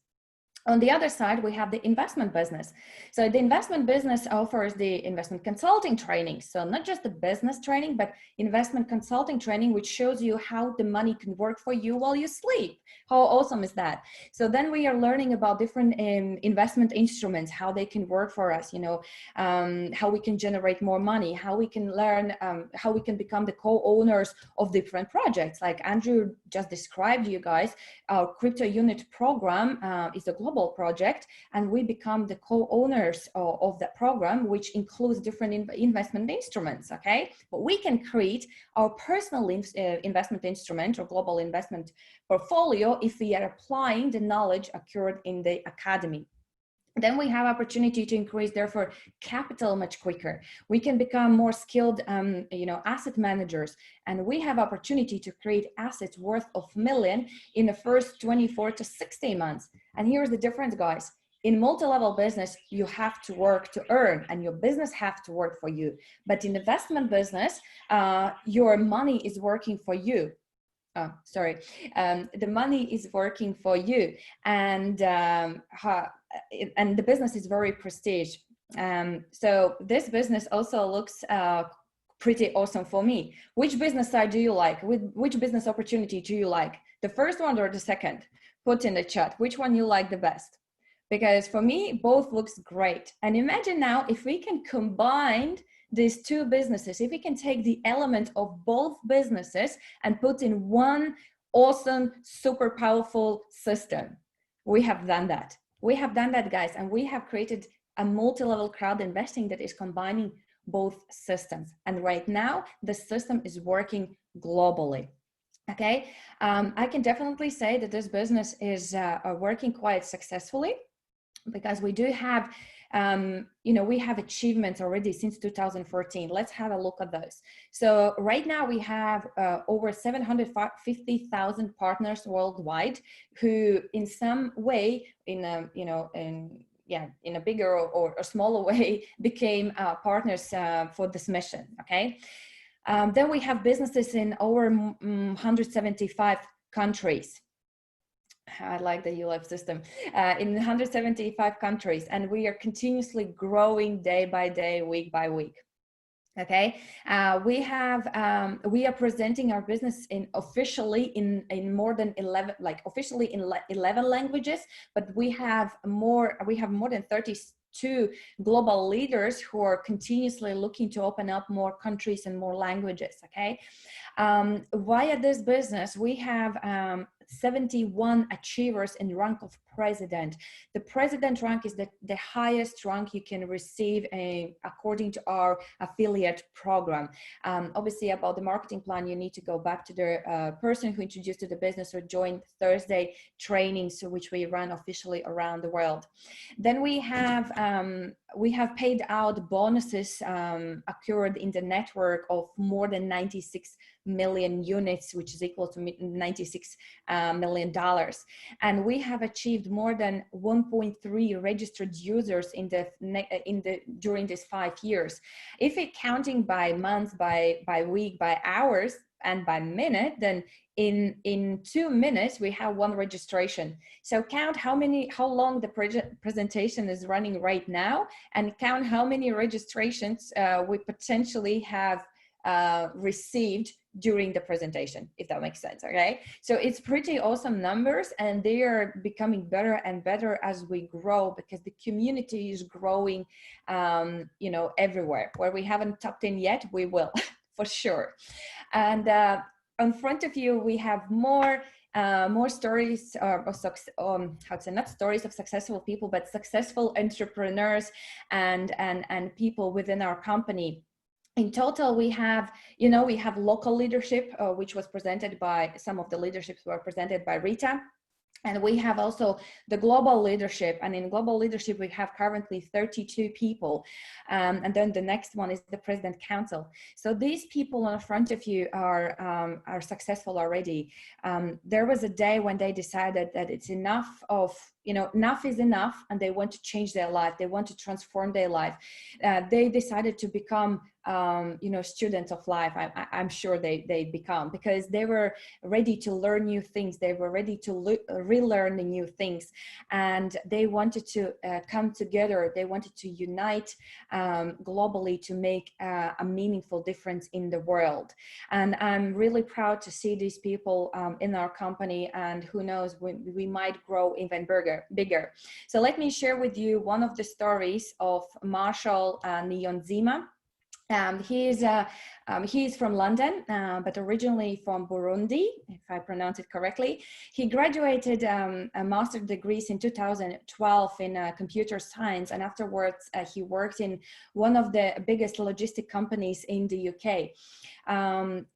On the other side, we have the investment business. So the investment business offers the investment consulting training. So not just the business training, but investment consulting training, which shows you how the money can work for you while you sleep. How awesome is that? So then we are learning about different investment instruments, how they can work for us, you know, how we can generate more money, how we can learn, how we can become the co-owners of different projects. Like Andrew just described to you guys, our crypto unit program is a global project, and we become the co-owners of that program, which includes different investment instruments. Okay, but we can create our personal investment instrument or global investment portfolio if we are applying the knowledge acquired in the academy. Then we have opportunity to increase, therefore, capital much quicker. We can become more skilled, you know, asset managers, and we have opportunity to create assets worth of million in the first 24 to 60 months. And here's the difference, guys. In multi-level business, you have to work to earn, and your business have to work for you. But in investment business, your money is working for you. Oh, sorry. The money is working for you, and the business is very prestige. So this business also looks pretty awesome for me. Which business side do you like? Which business opportunity do you like? The first one or the second? Put in the chat which one you like the best. Because for me, both looks great. And imagine now if we can combine these two businesses, if we can take the element of both businesses and put in one awesome, super powerful system. We have done that. We have done that, guys, and we have created a multi-level crowd investing that is combining both systems. And right now, the system is working globally. Okay, I can definitely say that this business is working quite successfully, because we do have, you know, we have achievements already since 2014. Let's have a look at those. So right now we have over 750,000 partners worldwide who in some way, in a, you know, in a bigger or a smaller way, became partners for this mission, okay? Then we have businesses in over 175 countries. I like the ULEP system, in 175 countries, and we are continuously growing day by day, week by week. Okay, we are presenting our business officially in more than 11, like officially in 11 languages, but we have more than 32 global leaders who are continuously looking to open up more countries and more languages. Okay, via this business we have 71 achievers in rank of president. The president rank is the highest rank you can receive according to our affiliate program. Obviously, about the marketing plan, you need to go back to the person who introduced you to the business or join Thursday trainings, which we run officially around the world. Then we have paid out bonuses occurred in the network of more than 96 million units, which is equal to $96 million. And we have achieved more than 1.3 registered users during these 5 years. If it counting by months, by week, by hours, and by minute, then in 2 minutes we have 1 registration. So count how long the presentation is running right now, and count how many registrations we potentially have received during the presentation, if that makes sense. Okay, so it's pretty awesome numbers, and they are becoming better and better as we grow, because the community is growing, you know, everywhere. Where we haven't tapped in yet, we will for sure. And in front of you we have more stories how to say, not stories of successful people, but successful entrepreneurs and people within our company. In total, we have, you know, we have local leadership, which was presented by, some of the leaderships were presented by Rita. And we have also the global leadership, and in global leadership we have currently 32 people, and then the next one is the President Council. So these people in front of you are successful already. There was a day when they decided that it's enough of, you know, enough is enough, and they want to change their life. They want to transform their life. They decided to become, you know, students of life. I'm sure they become, because they were ready to learn new things. They were ready to relearn the new things, and they wanted to come together. They wanted to unite globally to make a meaningful difference in the world. And I'm really proud to see these people in our company, and who knows, we might grow even bigger. So let me share with you one of the stories of Marshall Niyonzima. He is from London, but originally from Burundi, if I pronounce it correctly. He graduated a master's degrees in 2012 in computer science, and afterwards he worked in one of the biggest logistic companies in the UK.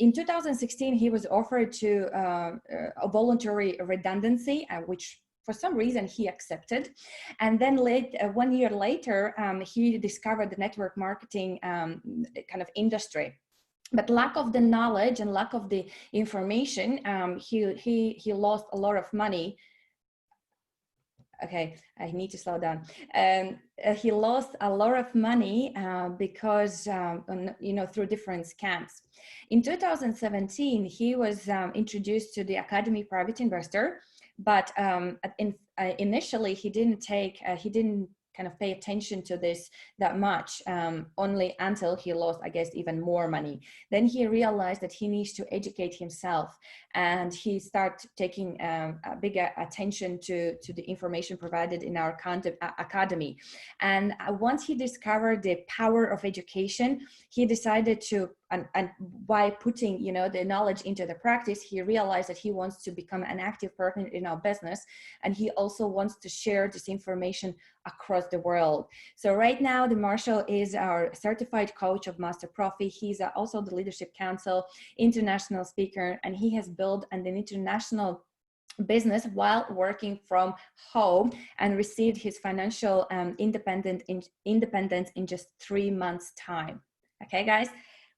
In 2016, he was offered to a voluntary redundancy, which for some reason he accepted. And then 1 year later, he discovered the network marketing kind of industry. But lack of the knowledge and lack of the information, he lost a lot of money. Okay, I need to slow down. He lost a lot of money because, you know, through different scams. In 2017, he was introduced to the Academy Private Investor, but initially he didn't kind of pay attention to this that much, only until he lost, I guess, even more money. Then he realized that he needs to educate himself, and he started taking a bigger attention to the information provided in our academy. And once he discovered the power of education, he decided to, and by putting, you know, the knowledge into the practice, he realized that he wants to become an active partner in our business, and he also wants to share this information across the world. So right now, the Marshall is our certified coach of Master Profi. He's also the Leadership Council international speaker, and he has built an international business while working from home, and received his financial independence in just 3 months' time. Okay, guys.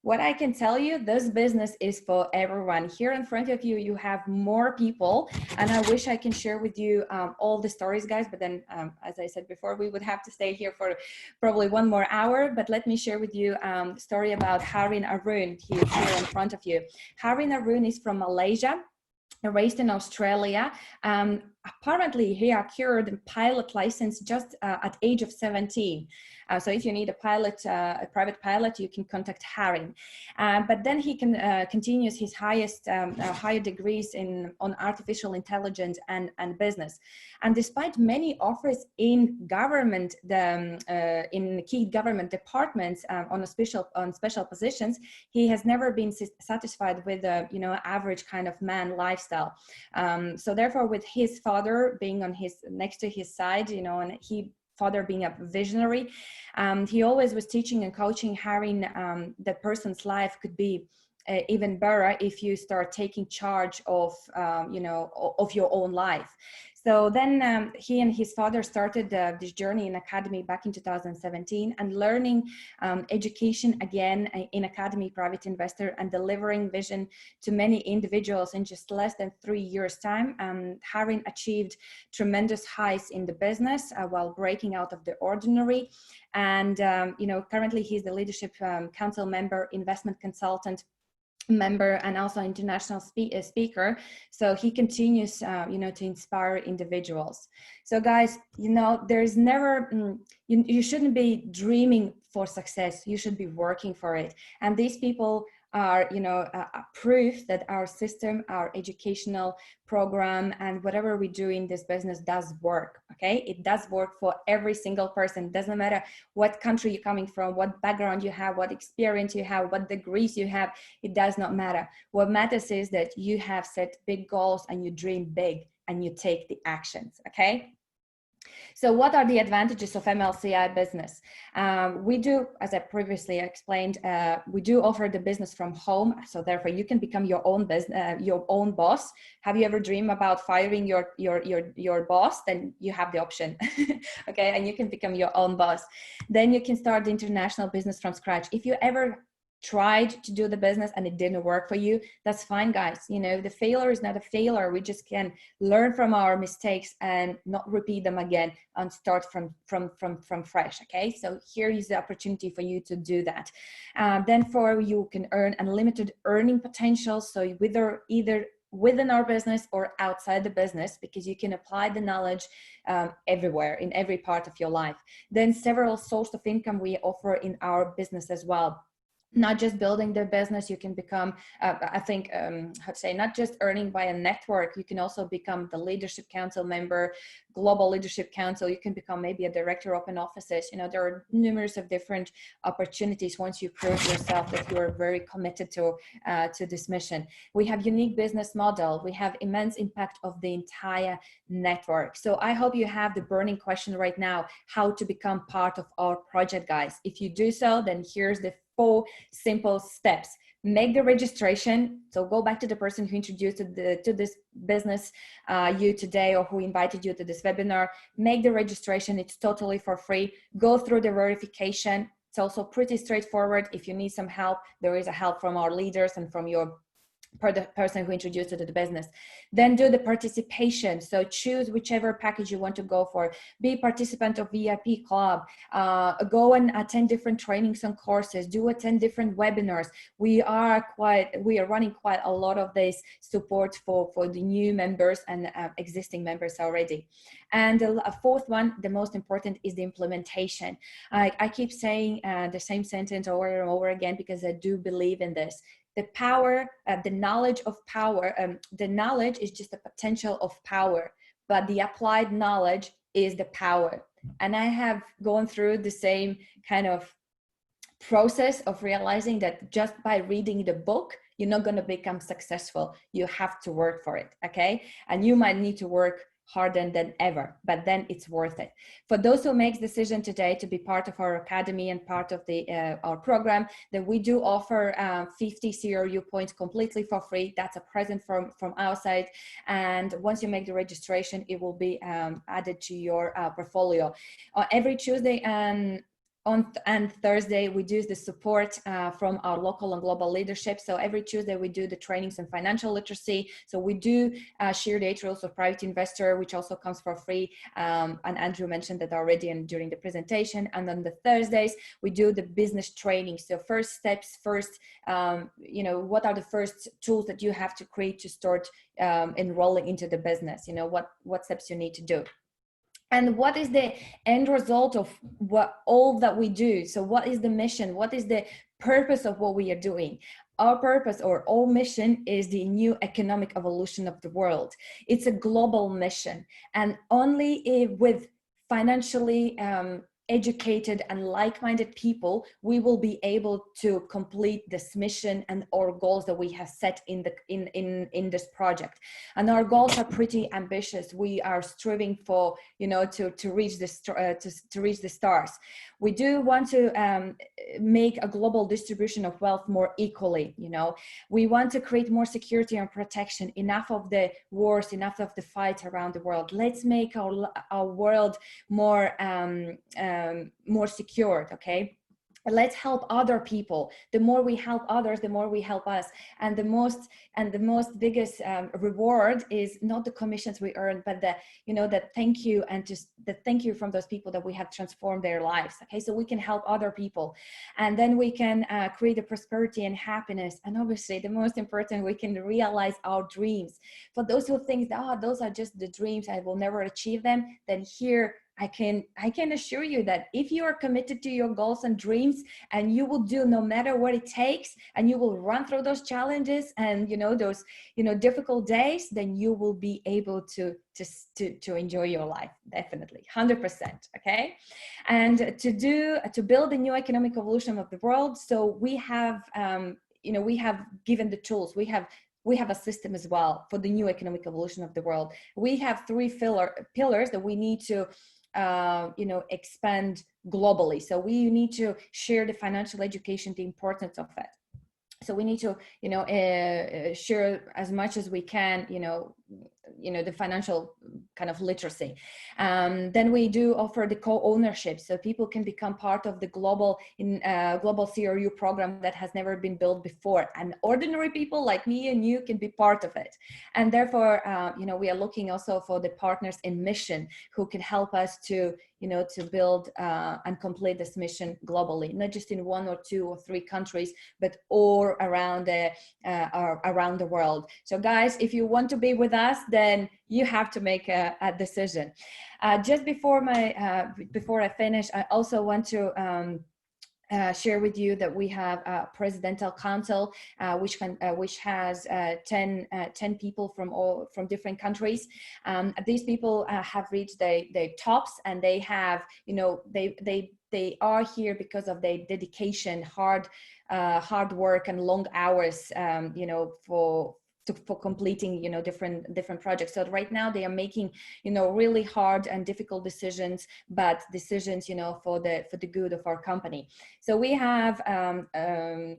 What I can tell you, this business is for everyone. Here in front of you, you have more people, and I wish I can share with you all the stories, guys, but then, as I said before, we would have to stay here for probably 1 more hour. But let me share with you the story about Harin Arun. He is here in front of you. Harin Arun is from Malaysia, raised in Australia. Apparently, he acquired a pilot license just at age of 17. So if you need a pilot, a private pilot, you can contact Harin. But then he can continues his higher degrees on artificial intelligence and business. And despite many offers in government, in key government departments on special positions, he has never been satisfied with the average kind of man lifestyle. So therefore, with his father being on next to his side, and father being a visionary, he always was teaching and coaching Harin that person's life could be even better if you start taking charge of of your own life. So then he and his father started this journey in Academy back in 2017, and learning education again in Academy Private Investor, and delivering vision to many individuals in just less than 3 years' time. Harin achieved tremendous highs in the business while breaking out of the ordinary. And currently he's the Leadership Council member, investment consultant, member and also international speaker. So he continues, you know, to inspire individuals. So guys, you know, there's never, you shouldn't be dreaming for success. You should be working for it. And these people are, you know, proof that our system, our educational program, and whatever we do in this business does work. Okay, it does work for every single person. It doesn't matter what country you're coming from, what background you have, what experience you have, what degrees you have. It does not matter. What matters is that you have set big goals and you dream big and you take the actions. Okay. So what are the advantages of MLCI business? We do, as I previously explained, we do offer the business from home. So therefore you can become your own business, your own boss. Have you ever dreamed about firing your boss? Then you have the option, okay? And you can become your own boss. Then you can start the international business from scratch. If you ever tried to do the business and it didn't work for you, that's fine, guys. You know, the failure is not a failure. We just can learn from our mistakes and not repeat them again and start from fresh. Okay, so here is the opportunity for you to do that. Then you can earn unlimited earning potential. So either within our business or outside the business, because you can apply the knowledge everywhere, in every part of your life. Then several sources of income we offer in our business as well. Not just building the business, you can become, I think, how to say, not just earning by a network, you can also become the leadership council member, global leadership council, you can become maybe a director, open offices. You know, there are numerous of different opportunities once you prove yourself that you are very committed to this mission. We have unique business model. We have immense impact of the entire network. So I hope you have the burning question right now, how to become part of our project, guys. If you do so, then here's the 4 simple steps. Make the registration. So go back to the person who introduced to this business you today, or who invited you to this webinar. Make the registration. It's totally for free. Go through the verification. It's also pretty straightforward. If you need some help, there is a help from our leaders and from the person who introduced you to the business. Then do the participation. So choose whichever package you want to go for. Be a participant of VIP club. Go and attend different trainings and courses. Do attend different webinars. We are running quite a lot of this support for the new members and existing members already. And the 4th one, the most important, is the implementation. I keep saying the same sentence over and over again because I do believe in this. The power, the knowledge of power, the knowledge is just the potential of power, but the applied knowledge is the power. And I have gone through the same kind of process of realizing that just by reading the book, you're not going to become successful. You have to work for it, okay? And you might need to work harder than ever, but then it's worth it. For those who make the decision today to be part of our academy and part of our program, then we do offer 50 CRU points completely for free. That's a present from our side. And once you make the registration, it will be added to your portfolio. Every Tuesday and Thursday, we do the support from our local and global leadership. So every Tuesday, we do the trainings in financial literacy. So we do share the 8 rules of private investor, which also comes for free. And Andrew mentioned that already and during the presentation. And on the Thursdays, we do the business training. So first steps, you know, what are the first tools that you have to create to start enrolling into the business? You know, what steps you need to do. And what is the end result of all that we do? So what is the mission? What is the purpose of what we are doing? Our purpose or our mission is the new economic evolution of the world. It's a global mission. And only with financially educated and like-minded people, we will be able to complete this mission and our goals that we have set in this project. And our goals are pretty ambitious. We are striving for, you know, to reach the stars. We do want to make a global distribution of wealth more equally. You know, we want to create more security and protection. Enough of the wars, enough of the fights around the world. Let's make our world more secured, okay? let's help other people. The more we help others, the more we help us. And the most biggest reward is not the commissions we earn, but the, you know, that thank you, and just the thank you from those people that we have transformed their lives. Okay, so we can help other people, and then we can create a prosperity and happiness. And obviously the most important, we can realize our dreams. For those who think that, oh, those are just the dreams, I will never achieve them, then here I can assure you that if you are committed to your goals and dreams, and you will do no matter what it takes, and you will run through those challenges and, you know, those, you know, difficult days, then you will be able to enjoy your life. Definitely, 100%. Okay. And to build a new economic evolution of the world. So we have, you know, we have given the tools. We have a system as well for the new economic evolution of the world. We have 3 pillars that we need to you know, expand globally. So we need to share the financial education, the importance of it. So we need to, you know, share as much as we can, you know, the financial kind of literacy. Then we do offer the co-ownership, so people can become part of the global CRU program that has never been built before, and ordinary people like me and you can be part of it. And therefore, you know, we are looking also for the partners in mission who can help us to, you know, to build and complete this mission globally, not just in 1 or 2 or 3 countries, but all around the world. So guys, if you want to be with us, then you have to make a decision. Just before I finish, I also want to share with you that we have a presidential council, which has 10 people from different countries. These people have reached their tops, and they have, you know, they are here because of their dedication, hard work, and long hours, you know, for completing, you know, different projects. So right now they are making, you know, really hard and difficult decisions, but decisions, you know, for the good of our company. So we have,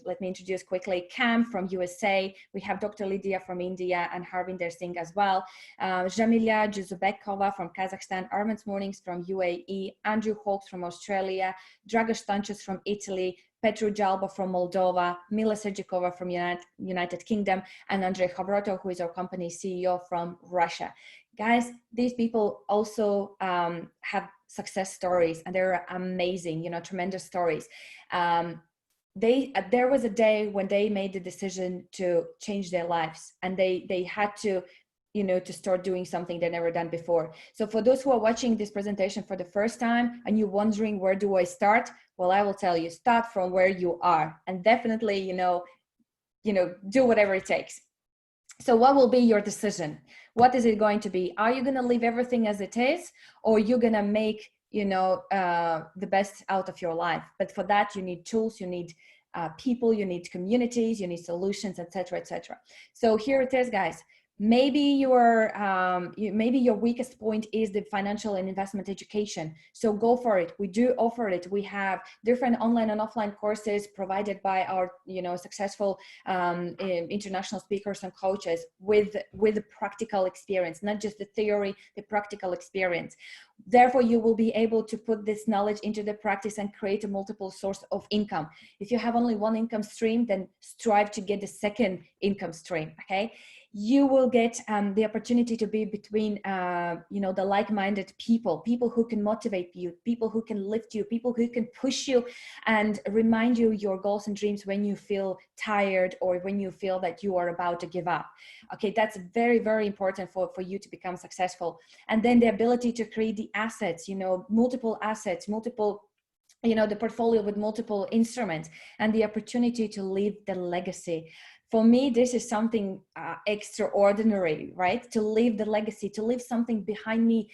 let me introduce quickly, Cam from USA. We have Dr. Lydia from India, and Harvinder Singh as well. Jamila Juzubekova from Kazakhstan, Armand Mornings from UAE, Andrew Holt from Australia, Draga Stanches from Italy, Petru Jalba from Moldova, Mila Sergikova from United Kingdom, and Andrei Khavroto, who is our company CEO, from Russia. Guys, these people also have success stories, and they're amazing, you know, tremendous stories. There was a day when they made the decision to change their lives, and they had to, you know, to start doing something they've never done before. So for those who are watching this presentation for the first time and you're wondering, where do I start? Well, I will tell you, start from where you are, and definitely, you know, do whatever it takes. So what will be your decision? What is it going to be? Are you going to leave everything as it is, or you're going to make, you know, the best out of your life? But for that, you need tools, you need people, you need communities, you need solutions, etc., etc. So here it is, guys. Maybe maybe your weakest point is the financial and investment education. So go for it. We do offer it. We have different online and offline courses provided by our, you know, successful international speakers and coaches with the practical experience, not just the theory, the practical experience. Therefore, you will be able to put this knowledge into the practice and create a multiple source of income. If you have only one income stream, then strive to get the second income stream. Okay. You will get the opportunity to be between, you know, the like-minded people who can motivate you, people who can lift you, people who can push you and remind you your goals and dreams when you feel tired or when you feel that you are about to give up. Okay, that's very, very important for you to become successful. And then the ability to create the assets, you know, multiple assets, you know, the portfolio with multiple instruments, and the opportunity to leave the legacy. For me, this is something extraordinary, right? To leave the legacy, to leave something behind me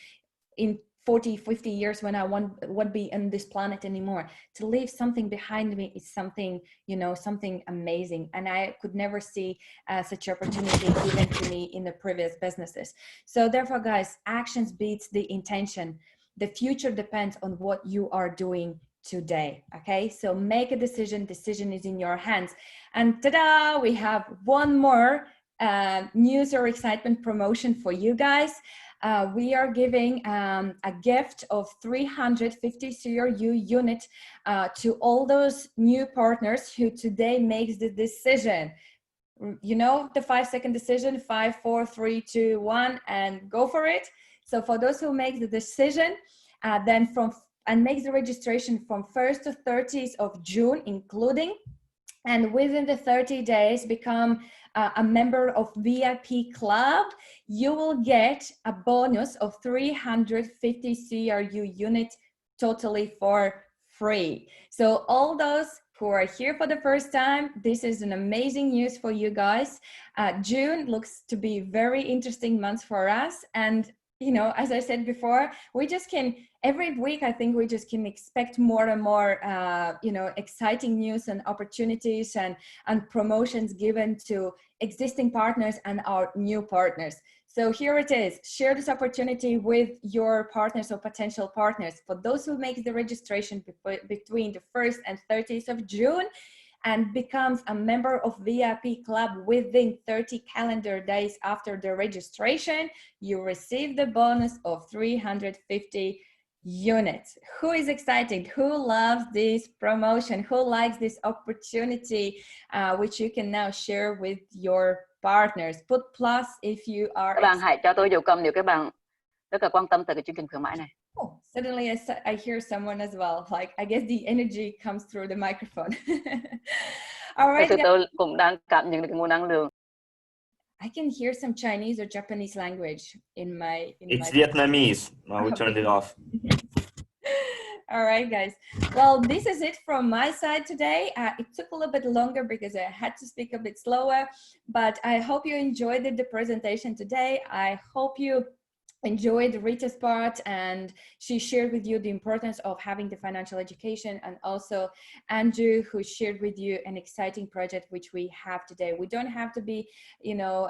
in 40, 50 years when I won't be on this planet anymore. To leave something behind me is something, you know, something amazing. And I could never see such opportunity given to me in the previous businesses. So therefore, guys, actions beats the intention. The future depends on what you are doing today. Okay, so make a decision. Decision is in your hands. And ta-da, we have one more news or excitement promotion for you guys. we are giving a gift of 350 CRU unit to all those new partners who today makes the decision. You know, the 5-second decision, 5, 4, 3, 2, 1, and go for it. So for those who make the decision, then makes the registration from 1st to 30th of June, including, and within the 30 days become a member of VIP club, you will get a bonus of 350 CRU units totally for free. So all those who are here for the first time, this is an amazing news for you guys. June looks to be very interesting month for us. And, you know, as I said before, we just can, every week, I think we just can expect more and more, you know, exciting news and opportunities and promotions given to existing partners and our new partners. So here it is, share this opportunity with your partners or potential partners. For those who make the registration between the 1st and 30th of June and becomes a member of VIP Club within 30 calendar days after the registration, you receive the bonus of 350 units. Who is excited? Who loves this promotion? Who likes this opportunity, which you can now share with your partners? Put plus if you are. Các bạn hãy cho tôi dấu cầm nếu các bạn rất là quan tâm tới cái chương trình khuyến mãi này. Oh, suddenly I hear someone as well. Like, I guess the energy comes through the microphone. All right. Tôi cũng đang cảm nhận được cái nguồn năng lượng. I can hear some Chinese or Japanese language in my. It's Vietnamese. Now we turned it off. All right, guys. Well, this is it from my side today. It took a little bit longer because I had to speak a bit slower, but I hope you enjoyed the presentation today. I hope you enjoyed Rita's part, and she shared with you the importance of having the financial education, and also Andrew, who shared with you an exciting project which we have today. We don't have to be, you know,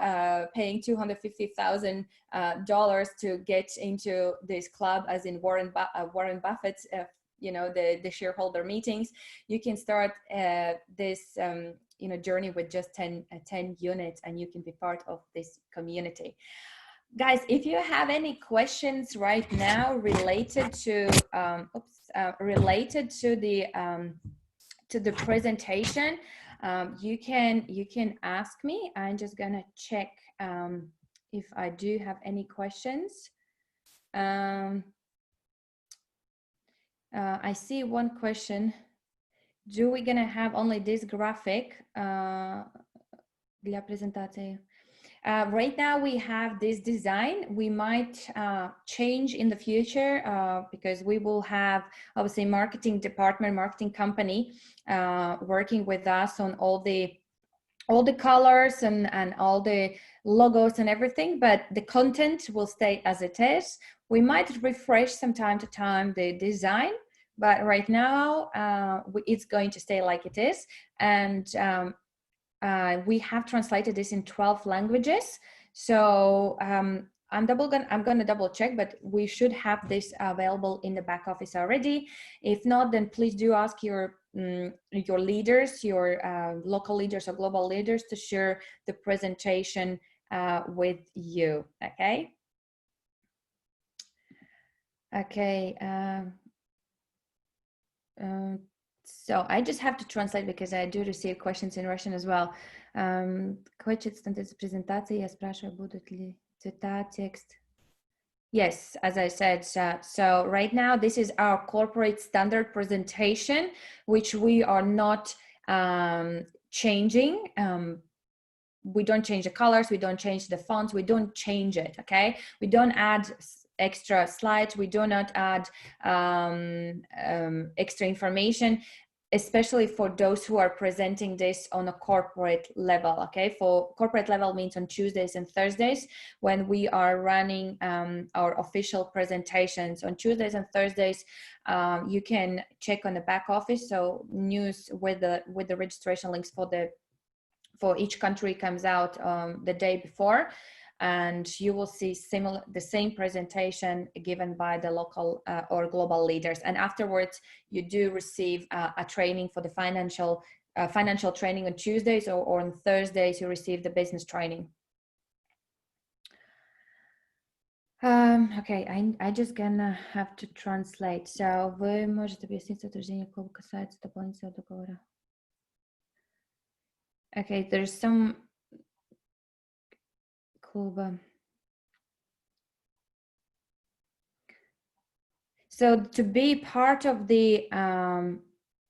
paying $250,000 to get into this club, as in Warren Buffett's, you know, the shareholder meetings. You can start this you know, journey with just 10 units, and you can be part of this community. Guys, if you have any questions right now related to the presentation, you can ask me. I'm just gonna check if I do have any questions. I see one question. Do we gonna have only this graphic для презентации? Right now we have this design. We might change in the future because we will have, obviously, marketing department, marketing company working with us on all the colors and all the logos and everything, but the content will stay as it is. We might refresh from time to time the design, but right now it's going to stay like it is. And we have translated this in 12 languages. So I'm gonna double check, but we should have this available in the back office already. If not, then please do ask your leaders, your local leaders or global leaders, to share the presentation with you. Okay. Okay. So I just have to translate because I do receive questions in Russian as well. Хочет презентации, я спрашиваю, будут ли цвета, текст. Yes, as I said, so right now this is our corporate standard presentation, which we are not changing. We don't change the colors, we don't change the fonts, we don't change it, okay? We don't add extra slides, we do not add extra information, especially for those who are presenting this on a corporate level, okay? For corporate level means on Tuesdays and Thursdays when we are running our official presentations. On Tuesdays and Thursdays, you can check on the back office, so news with the registration links for each country comes out the day before. And you will see the same presentation given by the local or global leaders. And afterwards, you do receive a training for the financial training on Tuesdays, or on Thursdays, you receive the business training. Okay, I just gonna have to translate. So, вы можете объяснить, утверждение клуба касается дополнительного договора. Okay, there's some клуба. So to be part of the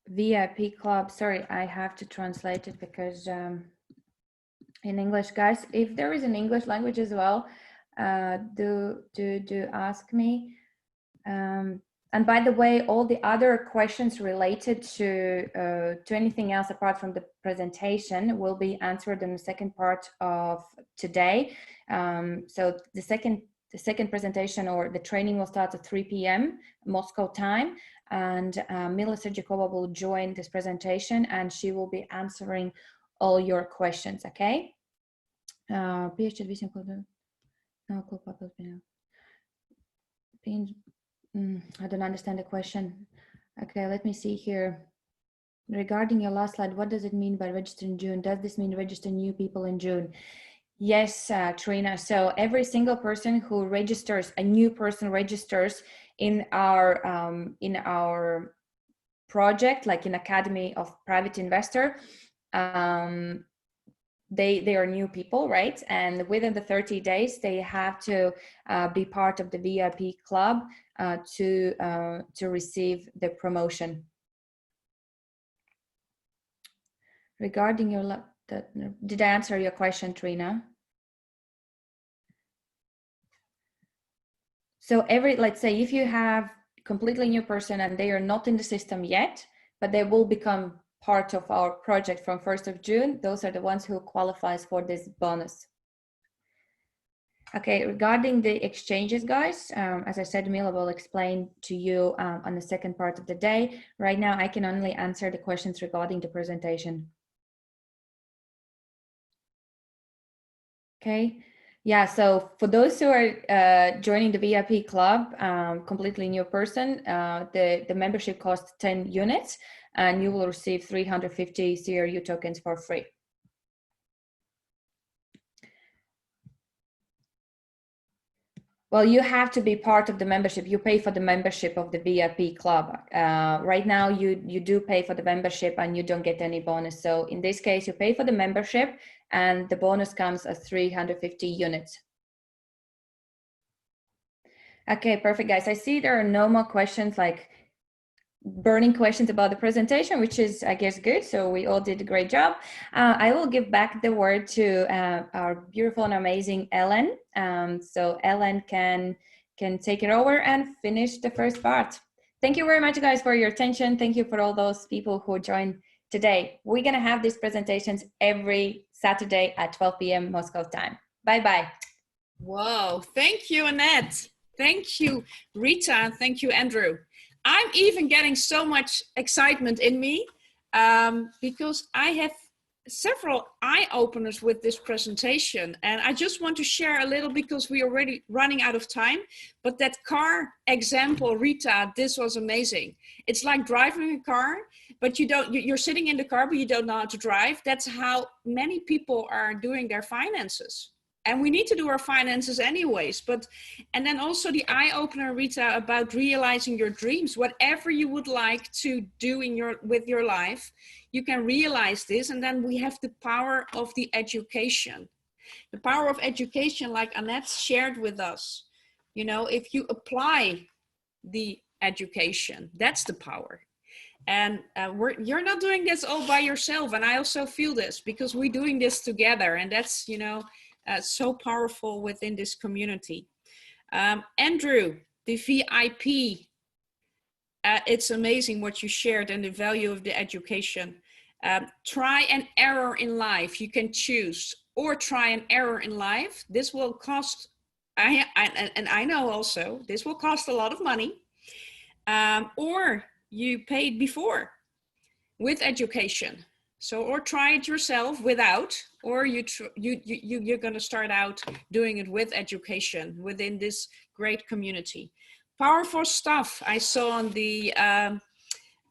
VIP club, sorry, I have to translate it because in English, guys, if there is an English language as well, do ask me. And by the way, all the other questions related to anything else apart from the presentation will be answered in the second part of today. So the second presentation or the training will start at 3 p.m. Moscow time, and Mila Sergikova will join this presentation and she will be answering all your questions, okay? I don't understand the question. Okay, let me see here. Regarding your last slide, what does it mean by register in June? Does this mean register new people in June? Yes, Trina. So every single person who registers, a new person registers in our project, like in Academy of Private Investor, they are new people, right? And within the 30 days, they have to be part of the VIP club to receive the promotion. Regarding your, did I answer your question, Trina? So let's say if you have completely new person and they are not in the system yet, but they will become part of our project from 1st of June, those are the ones who qualifies for this bonus. Okay, regarding the exchanges, guys, as I said, Mila will explain to you on the second part of the day. Right now, I can only answer the questions regarding the presentation. Okay, yeah, so for those who are joining the VIP club, completely new person, the membership costs 10 units and you will receive 350 CRU tokens for free. Well, you have to be part of the membership. You pay for the membership of the VIP club. Right now, you do pay for the membership and you don't get any bonus. So in this case, you pay for the membership and the bonus comes as 350 units. Okay, perfect, guys. I see there are no more questions, like burning questions about the presentation, which is, I guess, good. So we all did a great job. I will give back the word to our beautiful and amazing Ellen. So Ellen can take it over and finish the first part. Thank you very much, guys, for your attention. Thank you for all those people who joined today. We're going to have these presentations every Saturday at 12 p.m. Moscow time. Bye-bye. Whoa, thank you, Annette. Thank you, Rita, and thank you, Andrew. I'm even getting so much excitement in me because I have several eye-openers with this presentation, and I just want to share a little because we're already running out of time. But that car example, Rita, this was amazing. It's like driving a car, but you're sitting in the car, but you don't know how to drive. That's how many people are doing their finances. And we need to do our finances anyways. And then also the eye-opener, Rita, about realizing your dreams. Whatever you would like to do with your life, you can realize this. And then we have the power of the education. The power of education, like Annette shared with us. You know, if you apply the education, that's the power. And you're not doing this all by yourself. And I also feel this because we're doing this together. And that's, you know, so powerful within this community. Andrew, the VIP, it's amazing what you shared and the value of the education. Try and error in life. You can choose, or try and error in life. This will cost, and I know also, this will cost a lot of money. Or you paid before with education. So, or try it yourself without, or you're going to start out doing it with education within this great community. Powerful stuff I saw on the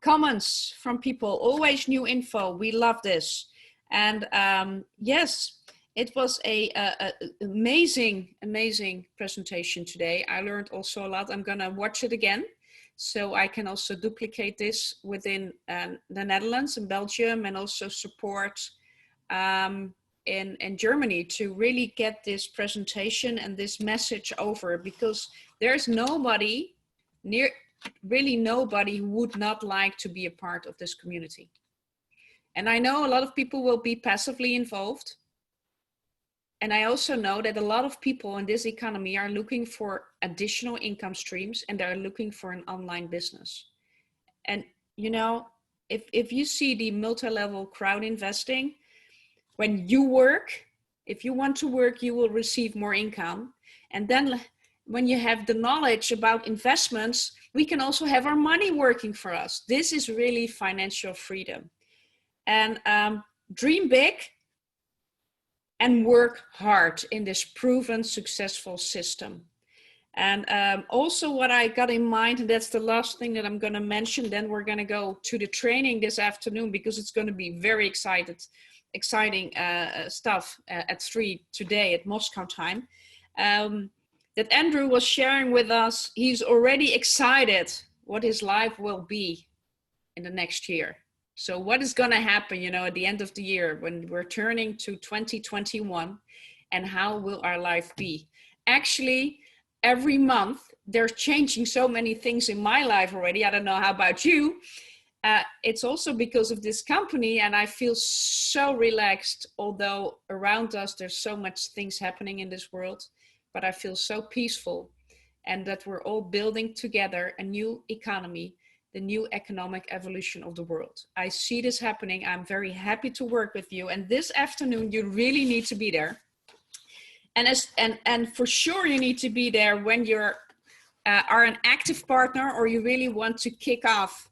comments from people. Always new info. We love this. And yes, It was a amazing presentation today. I learned also a lot. I'm gonna watch it again, so I can also duplicate this within the Netherlands and Belgium, and also support in Germany to really get this presentation and this message over, because there's nobody, really nobody who would not like to be a part of this community. And I know a lot of people will be passively involved. And I also know that a lot of people in this economy are looking for additional income streams, and they're looking for an online business. And you know, if you see the multi-level crowd investing, when you work, if you want to work, you will receive more income. And then when you have the knowledge about investments, we can also have our money working for us. This is really financial freedom. And dream big and work hard in this proven successful system. And also what I got in mind, and that's the last thing that I'm gonna mention, then we're gonna go to the training this afternoon, because it's gonna be very exciting stuff at 3 today at Moscow time. That Andrew was sharing with us. He's already excited what his life will be in the next year. So what is going to happen, you know, at the end of the year when we're turning to 2021, and how will our life be? Actually, every month they're changing so many things in my life already. I don't know how about you. It's also because of this company, and I feel so relaxed, although around us there's so much things happening in this world, but I feel so peaceful, and that we're all building together a new economy, the new economic evolution of the world. I see this happening. I'm very happy to work with you, and this afternoon you really need to be there. And for sure you need to be there when you're are an active partner, or you really want to kick off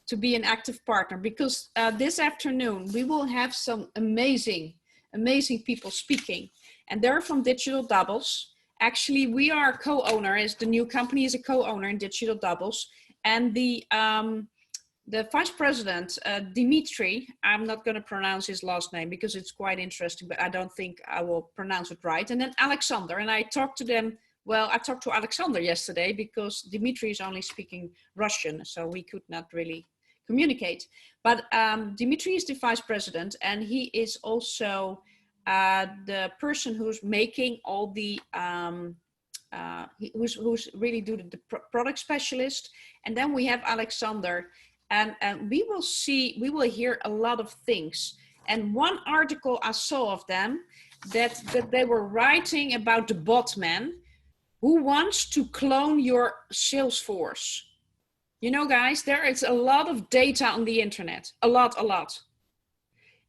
to be an active partner, because this afternoon we will have some amazing people speaking, and they're from Digital Doubles. Actually, we are co-owner, as the new company is a co-owner in Digital Doubles, and the vice president, Dimitri, I'm not going to pronounce his last name because it's quite interesting, but I don't think I will pronounce it right. And then Alexander, and I talked to them. Well, I talked to Alexander yesterday because Dimitri is only speaking Russian, so we could not really communicate. But Dimitri is the vice president, and he is also the person who's making all the, who's really doing the product specialist. And then we have Alexander, and we will hear a lot of things. And one article I saw of them, that they were writing about the botman who wants to clone your sales force. You know, guys, there is a lot of data on the internet, a lot.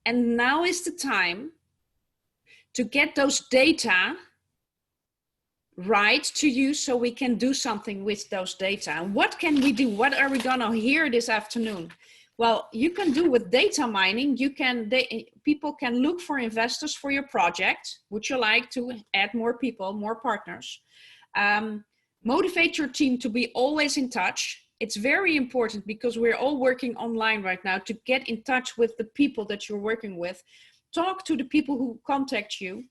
And now is the time to get those data right to use, so we can do something with those data. And what can we do? What are we gonna hear this afternoon? Well, you can do with data mining. People can look for investors for your project. Would you like to add more people, more partners? Motivate your team to be always in touch. It's very important, because we're all working online right now, to get in touch with the people that you're working with. Talk to the people who contact you.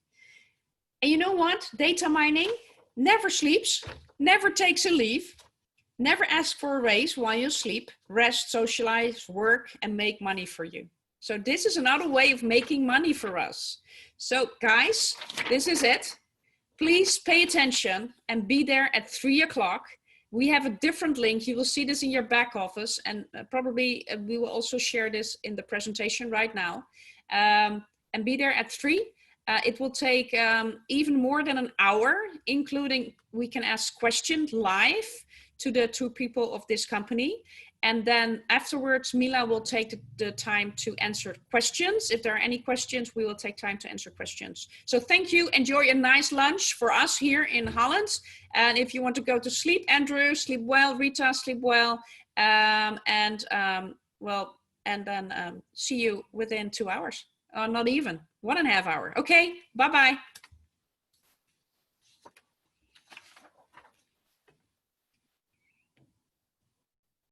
And you know what? Data mining never sleeps, never takes a leave, never asks for a raise while you sleep. Rest, socialize, work, and make money for you. So this is another way of making money for us. So guys, this is it. Please pay attention and be there at 3 o'clock. We have a different link. You will see this in your back office, and probably we will also share this in the presentation right now. And be there at 3. It will take even more than an hour, including we can ask questions live to the 2 people of this company. And then afterwards, Mila will take the time to answer questions. If there are any questions, we will take time to answer questions. So thank you. Enjoy a nice lunch for us here in Holland. And if you want to go to sleep, Andrew, sleep well. Rita, sleep well. And then see you within 2 hours. Not even 1.5 hours. Okay, bye-bye.